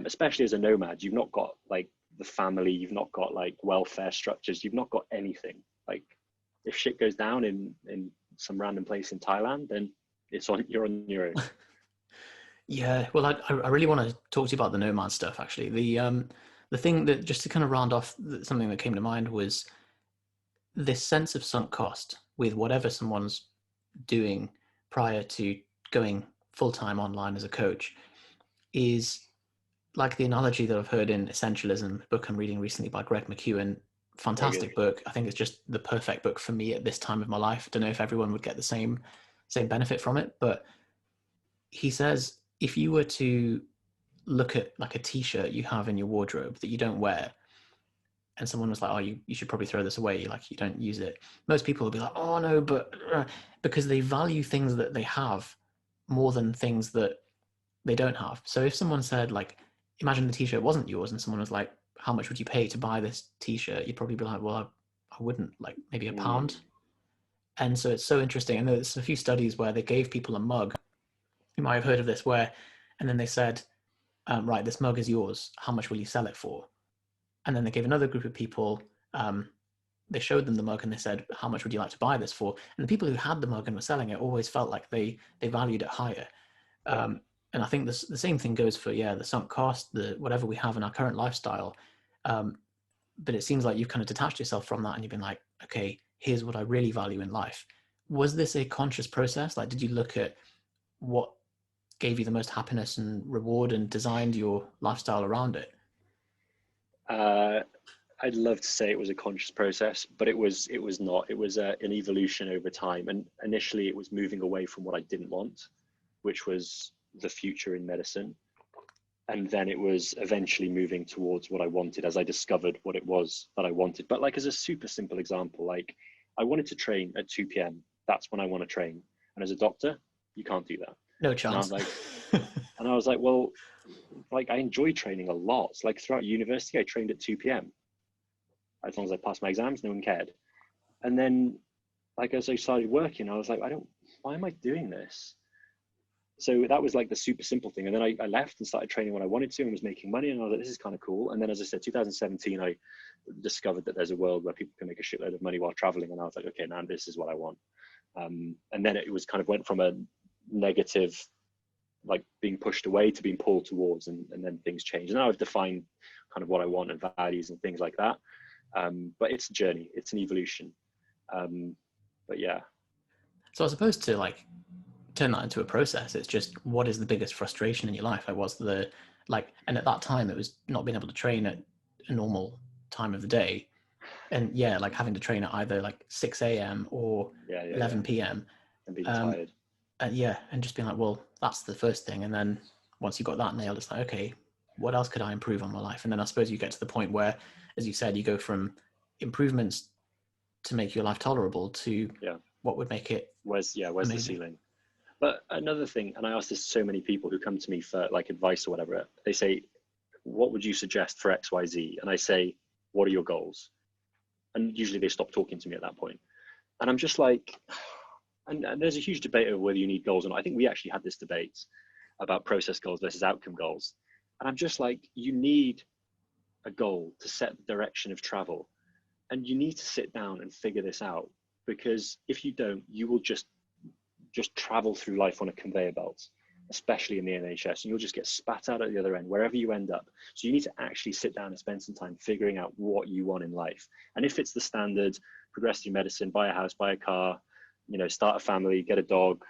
Especially as a nomad, you've not got like the family, you've not got like welfare structures, you've not got anything. Like if shit goes down in some random place in Thailand, then you're on your own. Yeah, well, I really want to talk to you about the nomad stuff. Actually, the thing that, just to kind of round off, something that came to mind was this sense of sunk cost with whatever someone's doing prior to going full-time online as a coach is like the analogy that I've heard in Essentialism, a book I'm reading recently by Greg McKeown. Fantastic book. I think it's just the perfect book for me at this time of my life. Don't know if everyone would get the same benefit from it, but he says if you were to look at like a t-shirt you have in your wardrobe that you don't wear, and someone was like, oh, you should probably throw this away, like you don't use it, most people will be like, oh no, but because they value things that they have more than things that they don't have. So if someone said, like, imagine the t-shirt wasn't yours and someone was like, how much would you pay to buy this t-shirt, you'd probably be like, well, I wouldn't, like maybe a pound. And so it's so interesting. And there's a few studies where they gave people a mug, you might have heard of this, where, and then they said, right, this mug is yours, how much will you sell it for? And then they gave another group of people, they showed them the mug and they said, how much would you like to buy this for? And the people who had the mug and were selling it always felt like they valued it higher. And I think the same thing goes for, the sunk cost, the whatever we have in our current lifestyle. But it seems like you've kind of detached yourself from that and you've been like, okay, here's what I really value in life. Was this a conscious process? Like, did you look at what gave you the most happiness and reward and designed your lifestyle around it? I'd love to say it was a conscious process, but it was not. It was an evolution over time. And initially it was moving away from what I didn't want, which was the future in medicine. And then it was eventually moving towards what I wanted as I discovered what it was that I wanted. But like, as a super simple example, like I wanted to train at 2 p.m. That's when I want to train. And as a doctor, you can't do that. No chance. And I was like, well, like I enjoy training a lot. So like throughout university, I trained at 2 p.m. As long as I passed my exams, no one cared. And then like, as I started working, I was like, why am I doing this? So that was like the super simple thing. And then I left and started training when I wanted to and was making money. And I was like, this is kind of cool. And then, as I said, 2017, I discovered that there's a world where people can make a shitload of money while traveling. And I was like, okay, now this is what I want. And then it was kind of went from a negative, like being pushed away, to being pulled towards, and then things changed. And now I've defined kind of what I want and values and things like that. But it's a journey, it's an evolution. But yeah. So as opposed to like turn that into a process, it's just, what is the biggest frustration in your life? Like, what's the, like, and at that time it was not being able to train at a normal time of the day. And yeah, like having to train at either like 6 a.m. or 11 p.m. And being tired. Yeah, and just being like, well, that's the first thing. And then once you got that nailed, it's like, okay, what else could I improve on my life? And then I suppose you get to the point where, as you said, you go from improvements to make your life tolerable to what would make it where's the ceiling. But another thing, and I ask this to so many people who come to me for like advice or whatever, they say, what would you suggest for XYZ? And I say, what are your goals? And usually they stop talking to me at that point. And I'm just like, and there's a huge debate over whether you need goals or not. I think we actually had this debate about process goals versus outcome goals. And I'm just like, you need a goal to set the direction of travel. And you need to sit down and figure this out, because if you don't, you will just travel through life on a conveyor belt, especially in the NHS, and you'll just get spat out at the other end, wherever you end up. So you need to actually sit down and spend some time figuring out what you want in life. And if it's the standard, progress through medicine, buy a house, buy a car, start a family, get a dog,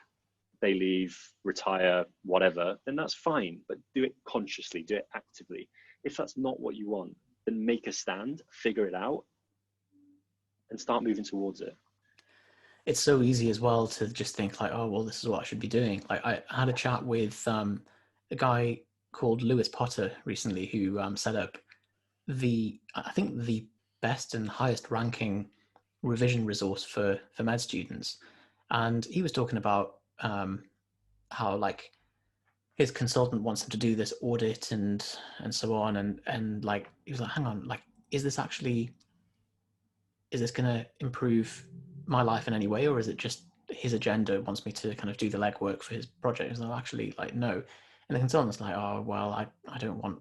they leave, retire, whatever, then that's fine. But do it consciously, do it actively. If that's not what you want, then make a stand, figure it out, and start moving towards it. It's so easy as well to just think like, oh, well, this is what I should be doing. Like I had a chat with a guy called Lewis Potter recently, who set up I think the best and highest ranking revision resource for med students. And he was talking about how like his consultant wants him to do this audit and so on. And like, he was like, hang on, like, is this going to improve my life in any way? Or is it just his agenda wants me to kind of do the legwork for his project? And I'm actually like, no. And the consultant's like, oh, well, I don't want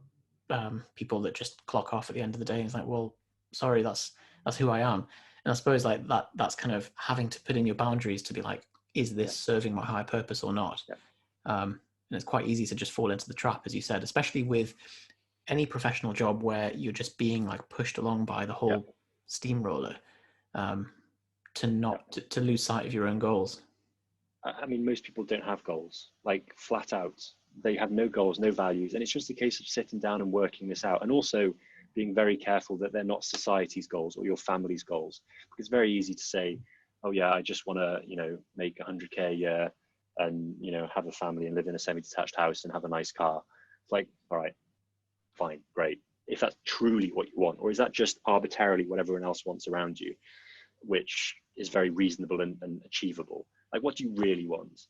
people that just clock off at the end of the day. And it's like, well, sorry, that's who I am. And I suppose like that's kind of having to put in your boundaries to be like, is this serving my higher purpose or not? And it's quite easy to just fall into the trap, as you said, especially with any professional job where you're just being like pushed along by the whole steamroller, to lose sight of your own goals. I mean, most people don't have goals, like flat out. They have no goals, no values. And it's just a case of sitting down and working this out. And also being very careful that they're not society's goals or your family's goals. Because it's very easy to say, oh yeah, I just want to, make 100K a year and, have a family and live in a semi-detached house and have a nice car. It's like, all right, fine, great. If that's truly what you want, or is that just arbitrarily what everyone else wants around you, which is very reasonable and achievable? Like, what do you really want?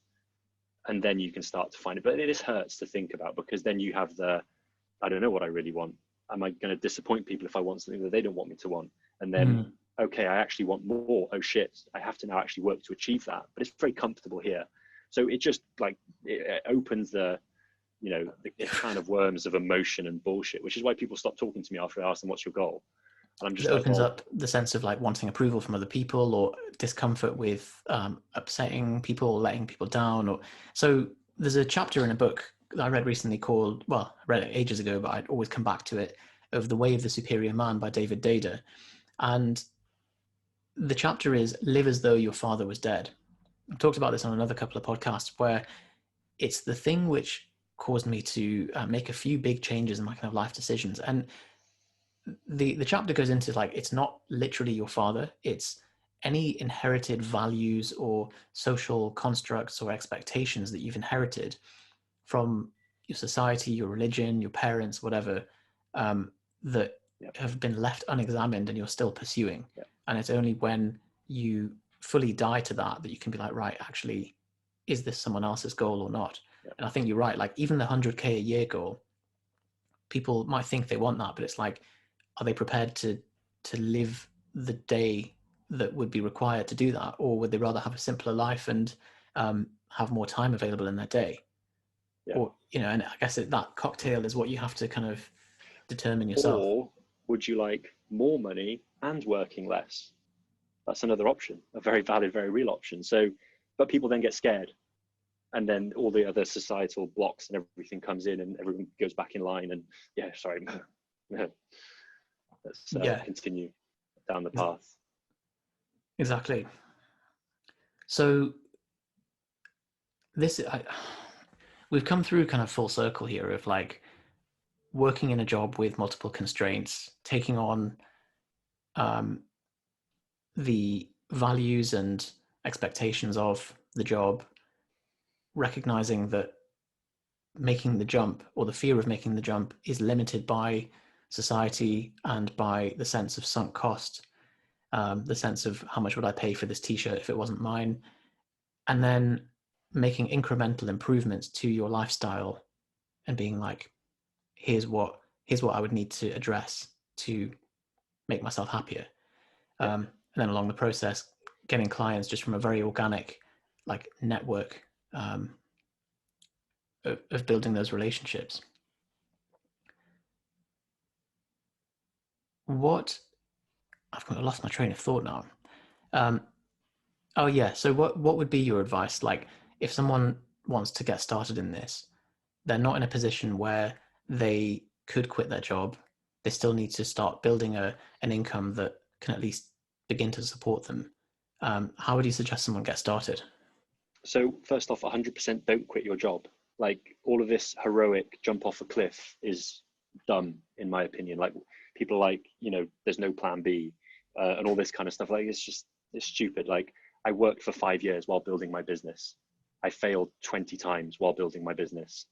And then you can start to find it. But it just hurts to think about, because then you have I don't know what I really want. Am I going to disappoint people if I want something that they don't want me to want? And then, okay, I actually want more. Oh shit, I have to now actually work to achieve that. But it's very comfortable here. So it just like, it opens the can of worms of emotion and bullshit, which is why people stop talking to me after I ask them, what's your goal? And I'm just it opens up the sense of like wanting approval from other people, or discomfort with upsetting people or letting people down. Or so there's a chapter in a book that I read recently called, well, I read it ages ago, but I'd always come back to it, of The Way of the Superior Man by David Dada. And the chapter is Live as Though Your Father Was Dead. I've talked about this on another couple of podcasts, where it's the thing which caused me to make a few big changes in my kind of life decisions. And the chapter goes into like, it's not literally your father, it's any inherited values or social constructs or expectations that you've inherited from your society, your religion, your parents, whatever, that have been left unexamined and you're still pursuing. And it's only when you fully die to that you can be like, right, actually, is this someone else's goal or not? And I think you're right. Like, even the 100K a year goal, people might think they want that, but it's like, are they prepared to live the day that would be required to do that? Or would they rather have a simpler life and have more time available in their day? or, you know, and I guess that cocktail is what you have to kind of determine yourself. Or would you like more money and working less? That's another option, a very valid, very real option. So, but people then get scared, and then all the other societal blocks and everything comes in, and everyone goes back in line. And yeah, sorry, let's continue down the path. Exactly. So we've come through kind of full circle here of like working in a job with multiple constraints, taking on the values and expectations of the job, recognizing that making the jump, or the fear of making the jump, is limited by society and by the sense of sunk cost, the sense of how much would I pay for this t-shirt if it wasn't mine, and then making incremental improvements to your lifestyle and being like, here's what I would need to address to make myself happier. And then along the process, getting clients just from a very organic like network of building those relationships. I've lost my train of thought now. So what would be your advice? Like, if someone wants to get started in this, they're not in a position where they could quit their job. They still need to start building an income that can at least begin to support them. How would you suggest someone get started? So first off, 100% don't quit your job. Like, all of this heroic jump off a cliff is dumb, in my opinion. Like, people are like, you know, there's no plan B and all this kind of stuff. Like, it's stupid. Like, I worked for 5 years while building my business. I failed 20 times while building my business.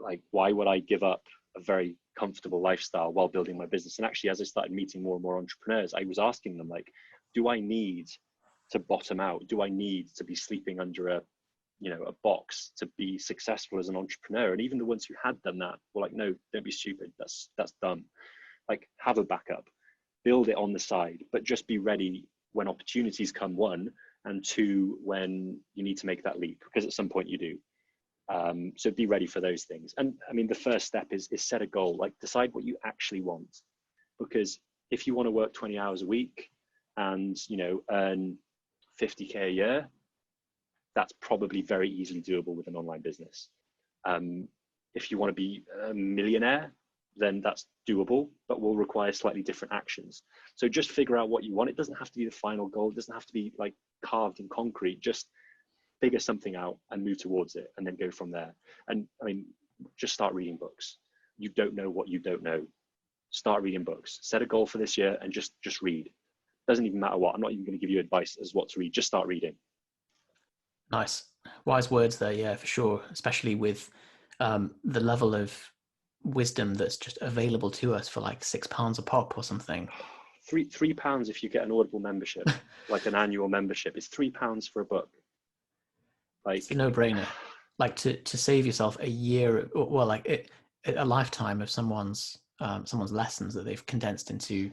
Like, why would I give up a very comfortable lifestyle while building my business? And actually, as I started meeting more and more entrepreneurs, I was asking them, like, do I need to bottom out? Do I need to be sleeping under a box to be successful as an entrepreneur? And even the ones who had done that were like, no, don't be stupid. That's dumb. Like, have a backup, build it on the side, but just be ready when opportunities come, one, and two, when you need to make that leap, because at some point you do. So be ready for those things. And I mean, the first step is set a goal. Like, decide what you actually want, because if you want to work 20 hours a week and, you know, earn 50K a year, that's probably very easily doable with an online business. If you want to be a millionaire, then that's doable, but will require slightly different actions. So just figure out what you want. It doesn't have to be the final goal. It doesn't have to be like carved in concrete. Just figure something out and move towards it, and then go from there. And I mean, just start reading books. You don't know what you don't know. Start reading books. Set a goal for this year and just read. Doesn't even matter what. I'm not even going to give you advice as what to read. Just start reading. Nice. Wise words there, yeah, for sure. Especially with the level of wisdom that's just available to us for like £6 a pop or something. £3 if you get an Audible membership, like an annual membership. It's £3 for a book. Like, it's a no-brainer. Like, to save yourself a year, well, like a lifetime of someone's lessons that they've condensed into.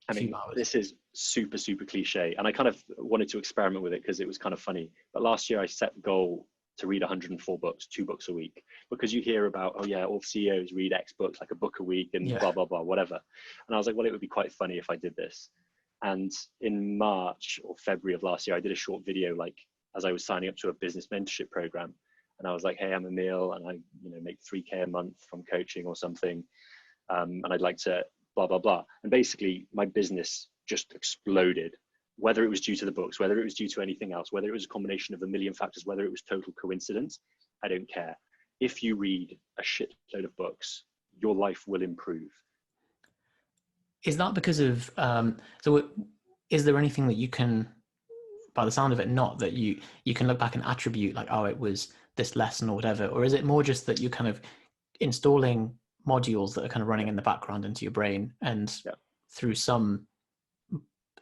I mean, this is super, super cliche, and I kind of wanted to experiment with it because it was kind of funny. But last year I set the goal to read 104 books, 2 books a week, because you hear about, oh yeah, all CEOs read X books, like a book a week, and blah, blah, blah, whatever. And I was like, well, it would be quite funny if I did this. And in March or February of last year, I did a short video, like, as I was signing up to a business mentorship program. And I was like, hey, I'm Emil, and I, make 3K a month from coaching or something. And I'd like to blah, blah, blah. And basically my business just exploded, whether it was due to the books, whether it was due to anything else, whether it was a combination of a million factors, whether it was total coincidence. I don't care. If you read a shitload of books, your life will improve. Is that because of, is there anything that you can, by the sound of it, not that you can look back and attribute, like, oh, it was this lesson or whatever, or is it more just that you're kind of installing modules that are kind of running in the background into your brain, and through some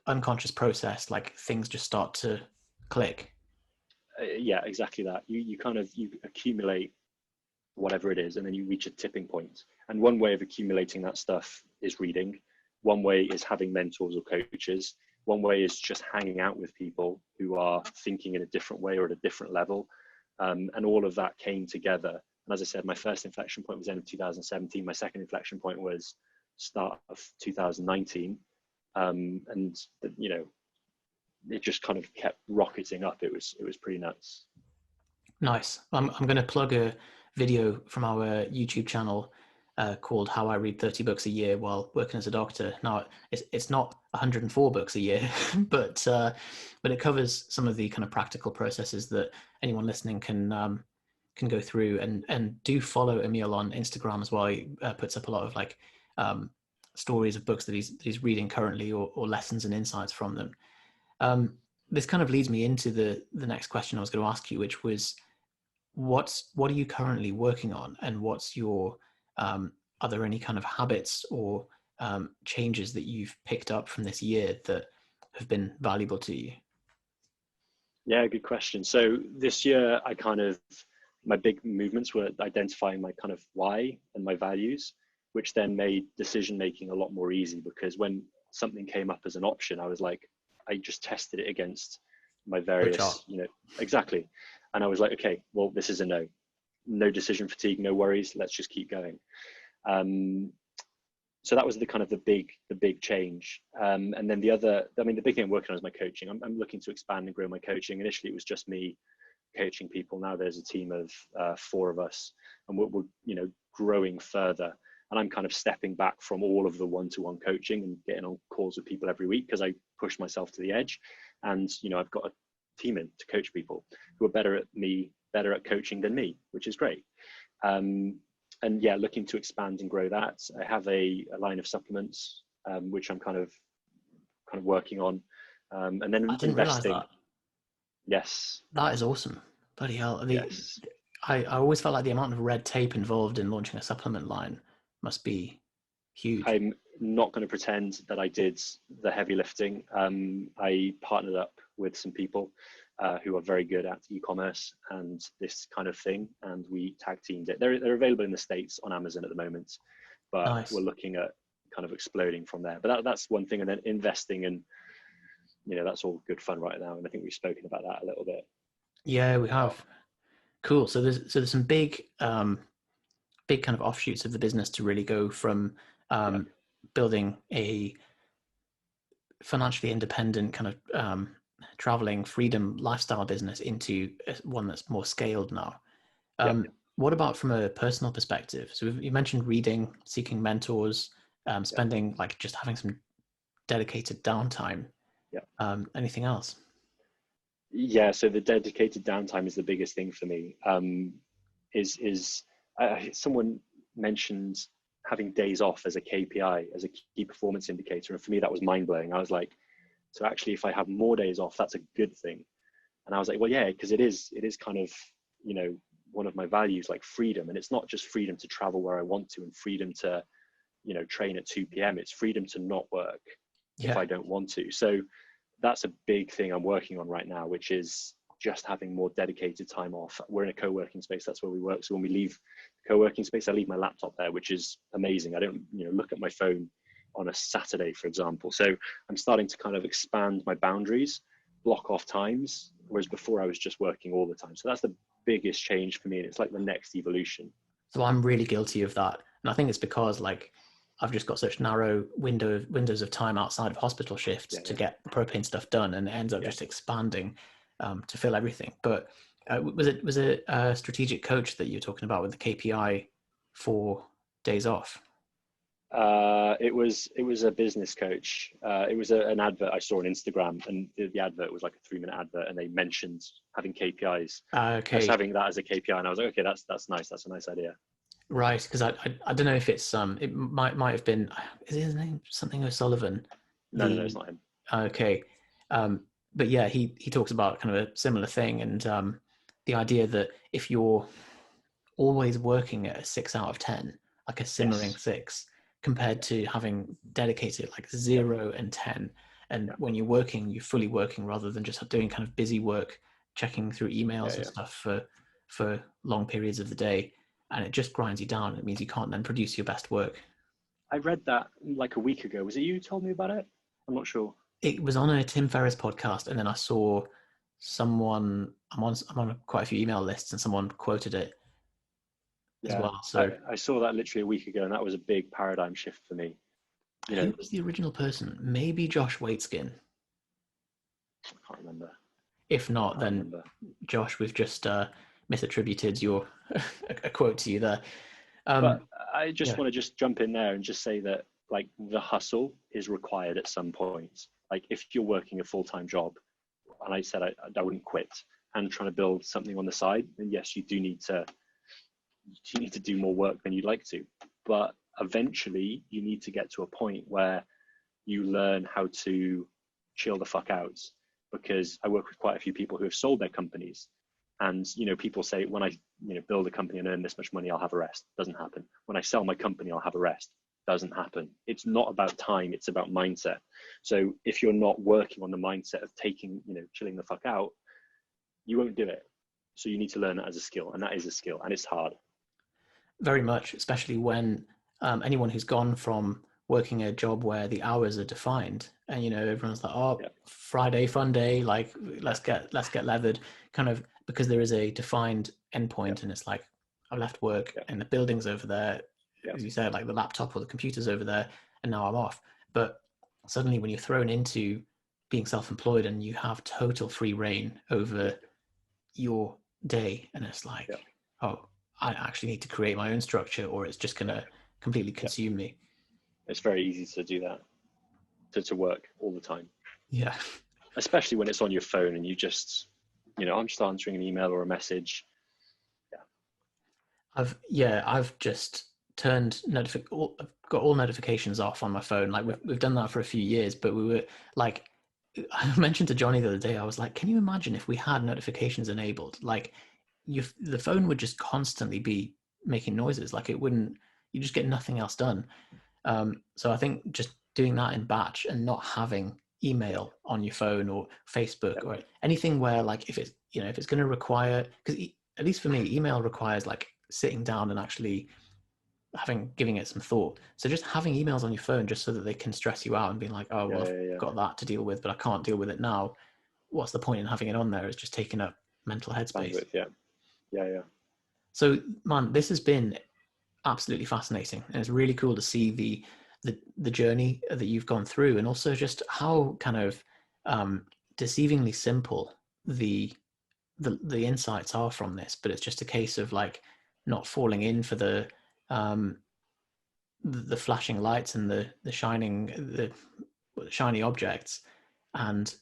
unconscious process, like, things just start to click? Yeah, exactly that. You accumulate whatever it is, and then you reach a tipping point. And one way of accumulating that stuff is reading. One way is having mentors or coaches. One way is just hanging out with people who are thinking in a different way or at a different level. And all of that came together And as I said, my first inflection point was end of 2017. My second inflection point was start of 2019. And you know, it just kind of kept rocketing up. It was pretty nuts. Nice. I'm going to plug a video from our YouTube channel called "How I Read 30 Books a Year While Working as a Doctor." Now, it's not 104 books a year, but it covers some of the kind of practical processes that anyone listening can go through. And do follow Emil on Instagram as well. He puts up a lot of like stories of books that he's reading currently, or lessons and insights from them. This kind of leads me into the next question I was going to ask you, which was, what are you currently working on, and what's your are there any kind of habits or changes that you've picked up from this year that have been valuable to you? Yeah, good question. So this year, my big movements were identifying my kind of why and my values, which then made decision making a lot more easy, because when something came up as an option, I was like, I just tested it against my various, exactly. And I was like, okay, well, this is a no decision fatigue, no worries. Let's just keep going. So that was the big change. And then the big thing I'm working on is my coaching. I'm looking to expand and grow my coaching. Initially, it was just me coaching people. Now there's a team of 4 of us, and we're growing further. And I'm kind of stepping back from all of the one-to-one coaching and getting on calls with people every week, because I push myself to the edge. And I've got a team in to coach people who are better at coaching than me, which is great. And yeah, looking to expand and grow that. I have a line of supplements, which I'm kind of working on, and then I didn't investing. realize that. Yes, that is awesome. Bloody hell! Yes. I always felt like the amount of red tape involved in launching a supplement line must be huge. I'm not going to pretend that I did the heavy lifting. I partnered up with some people who are very good at e-commerce and this kind of thing, and we tag teamed it. They're available in the States on Amazon at the moment, but Nice. We're looking at kind of exploding from there. But that's one thing, and then investing, and that's all good fun right now. And I think we've spoken about that a little bit. Yeah, we have. Cool. So there's some big kind of offshoots of the business to really go from building a financially independent kind of traveling freedom lifestyle business into one that's more scaled now. What about from a personal perspective? So you mentioned reading, seeking mentors, spending like just having some dedicated downtime. Anything else? Yeah, so the dedicated downtime is the biggest thing for me. Someone mentioned having days off as a KPI, as a key performance indicator, and for me that was mind blowing. I was like, so actually, if I have more days off, that's a good thing. And I was like, well, yeah, because it is kind of one of my values, like freedom, and it's not just freedom to travel where I want to, and freedom to train at 2 p.m. It's freedom to not work if I don't want to. So that's a big thing I'm working on right now, which is just having more dedicated time off. We're in a co-working space, that's where we work. So when we leave the co-working space, I leave my laptop there, which is amazing. I don't look at my phone on a Saturday, for example. So I'm starting to kind of expand my boundaries, block off times, whereas before I was just working all the time. So that's the biggest change for me, and it's like the next evolution. So I'm really guilty of that, and I think it's because like I've just got such narrow windows of time outside of hospital shifts to get the propane stuff done, and it ends up just expanding to fill everything. But was it a strategic coach that you're talking about with the KPI for days off? It was a business coach. It was an advert I saw on Instagram, and the advert was like a 3-minute advert, and they mentioned having KPIs. Okay. Just having that as a KPI, and I was like, okay, that's nice. That's a nice idea. Right, because I don't know if it's it might have been, is his name something O'Sullivan? No, it's not him. Okay, but yeah, he talks about kind of a similar thing, and the idea that if you're always working at a 6 out of 10, like a simmering 6, compared to having dedicated like 0 and 10, and when you're working, you're fully working rather than just doing kind of busy work, checking through emails and stuff for long periods of the day. And it just grinds you down. It means you can't then produce your best work. I read that like a week ago. Was it you who told me about it? I'm not sure. It was on a Tim Ferriss podcast, and then I saw someone. I'm on quite a few email lists, and someone quoted it. as well. So I saw that literally a week ago, and that was a big paradigm shift for me. who was the original person? Maybe Josh Waitskin. I can't remember. If not, then Josh, we've just misattributed your a quote to you there. But I just want to just jump in there and just say that like the hustle is required at some point. Like if you're working a full-time job, and I said I wouldn't quit, and trying to build something on the side, then yes, you need to do more work than you'd like to. But eventually you need to get to a point where you learn how to chill the fuck out. Because I work with quite a few people who have sold their companies, and people say, when I build a company and earn this much money, I'll have a rest. Doesn't happen. When I sell my company, I'll have a rest. Doesn't happen. It's not about time, it's about mindset. So if you're not working on the mindset of taking, chilling the fuck out, you won't do it. So you need to learn it as a skill, and that is a skill, and it's hard. Very much, especially when anyone who's gone from working a job where the hours are defined, and everyone's like, oh, Friday fun day, like let's get leathered, kind of, because there is a defined endpoint, and it's like, I've left work and the building's over there, as you said, like the laptop or the computer's over there, and now I'm off. But suddenly when you're thrown into being self-employed and you have total free reign over your day, and it's like, oh, I actually need to create my own structure, or it's just going to completely consume me. It's very easy to do that, to work all the time. Yeah. Especially when it's on your phone and you just, I'm just answering an email or a message. Yeah. I've just turned I've got all notifications off on my phone. Like we've done that for a few years, but we were like, I mentioned to Johnny the other day, I was like, can you imagine if we had notifications enabled? Like the phone would just constantly be making noises. Like you just get nothing else done. So I think just doing that in batch and not having email on your phone or Facebook or anything where, like, if it's going to require, because at least for me, email requires like sitting down and actually giving it some thought. So just having emails on your phone just so that they can stress you out and being like, oh, well, I've got that to deal with, but I can't deal with it now. What's the point in having it on there? It's just taking up mental headspace. Yeah. So, man, this has been absolutely fascinating, and it's really cool to see the journey that you've gone through, and also just how kind of deceivingly simple the insights are from this. But it's just a case of like not falling in for the flashing lights and the shiny objects, and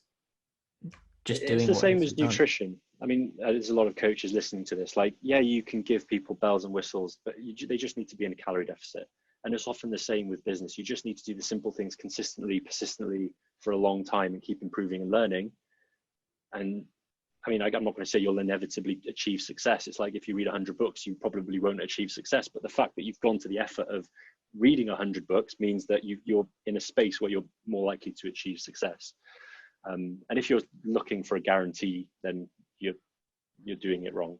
just doing. It's the same as nutrition. I mean, there's a lot of coaches listening to this. Like, yeah, you can give people bells and whistles, but they just need to be in a calorie deficit. And it's often the same with business. You just need to do the simple things consistently, persistently for a long time and keep improving and learning. And I mean, I'm not going to say you'll inevitably achieve success. It's like if you read 100 books, you probably won't achieve success. But the fact that you've gone to the effort of reading 100 books means that you're in a space where you're more likely to achieve success. And if you're looking for a guarantee, then you're doing it wrong.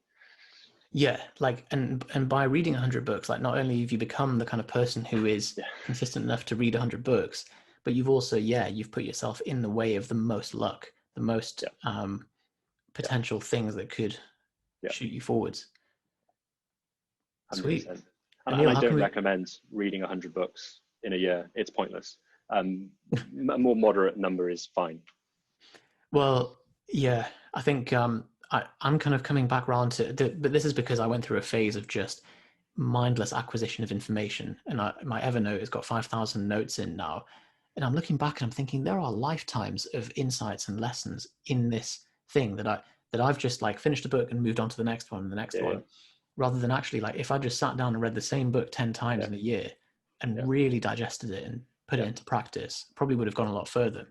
Yeah, like, and by reading 100 books, like, not only have you become the kind of person who is consistent enough to read 100 books, but you've also, you've put yourself in the way of the most luck, the most potential things that could shoot you forwards. 100%. Sweet. And I don't recommend reading 100 books in a year. It's pointless. A more moderate number is fine. Well, yeah, I think I'm kind of coming back around to, but this is because I went through a phase of just mindless acquisition of information, and my Evernote has got 5,000 notes in now, and I'm looking back and I'm thinking there are lifetimes of insights and lessons in this thing that I've just like finished a book and moved on to the next one and the next one, rather than actually, like, if I just sat down and read the same book 10 times in a year and really digested it and put it into practice, probably would have gone a lot further.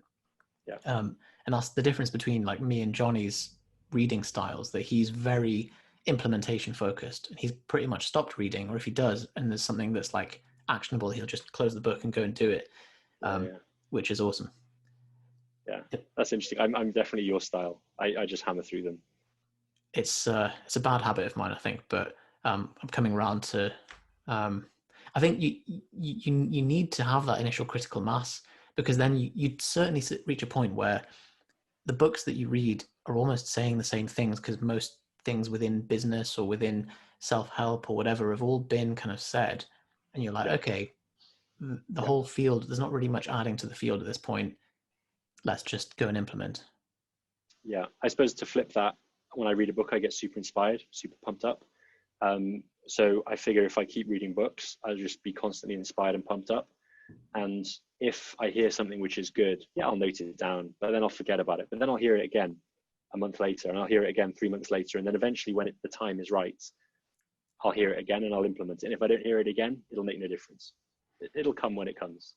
And that's the difference between like me and Johnny's reading styles, that he's very implementation focused, and he's pretty much stopped reading, or if he does and there's something that's like actionable, he'll just close the book and go and do it, which is awesome. That's interesting. I'm definitely your style. I just hammer through them. It's a bad habit of mine, I think, but I'm coming around to I think you need to have that initial critical mass, because then you'd certainly reach a point where the books that you read are almost saying the same things, because most things within business or within self-help or whatever have all been kind of said, and you're like, okay, the whole field, there's not really much adding to the field at this point. Let's just go and implement. Yeah, I suppose to flip that, when I read a book, I get super inspired, super pumped up. So I figure if I keep reading books, I'll just be constantly inspired and pumped up. And if I hear something which is good, I'll note it down, but then I'll forget about it. But then I'll hear it again a month later, and I'll hear it again 3 months later. And then eventually when the time is right, I'll hear it again and I'll implement it. And if I don't hear it again, it'll make no difference. It'll come when it comes.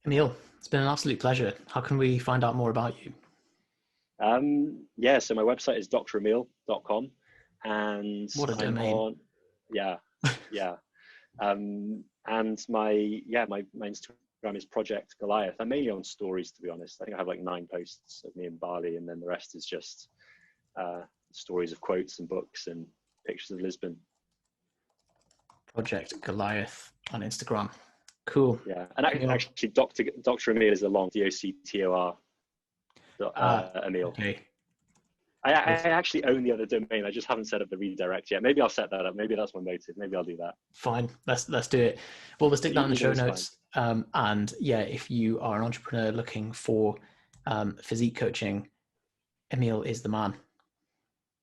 Emil, it's been an absolute pleasure. How can we find out more about you? So my website is dремil.com, and what a domain. And my Instagram is Project Goliath. I'm mainly on stories, to be honest. I think I have like 9 posts of me in Bali, and then the rest is just stories of quotes and books and pictures of Lisbon. Project Goliath on Instagram. Cool. Yeah, and actually, Dr. Emil is a long DOCTOR. Emil. Okay. I actually own the other domain. I just haven't set up the redirect yet. Maybe I'll set that up. Maybe that's my motive. Maybe I'll do that. Fine. Let's do it. Well, we'll stick that in the show notes. And yeah, if you are an entrepreneur looking for physique coaching, Emil is the man.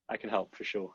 I can help for sure.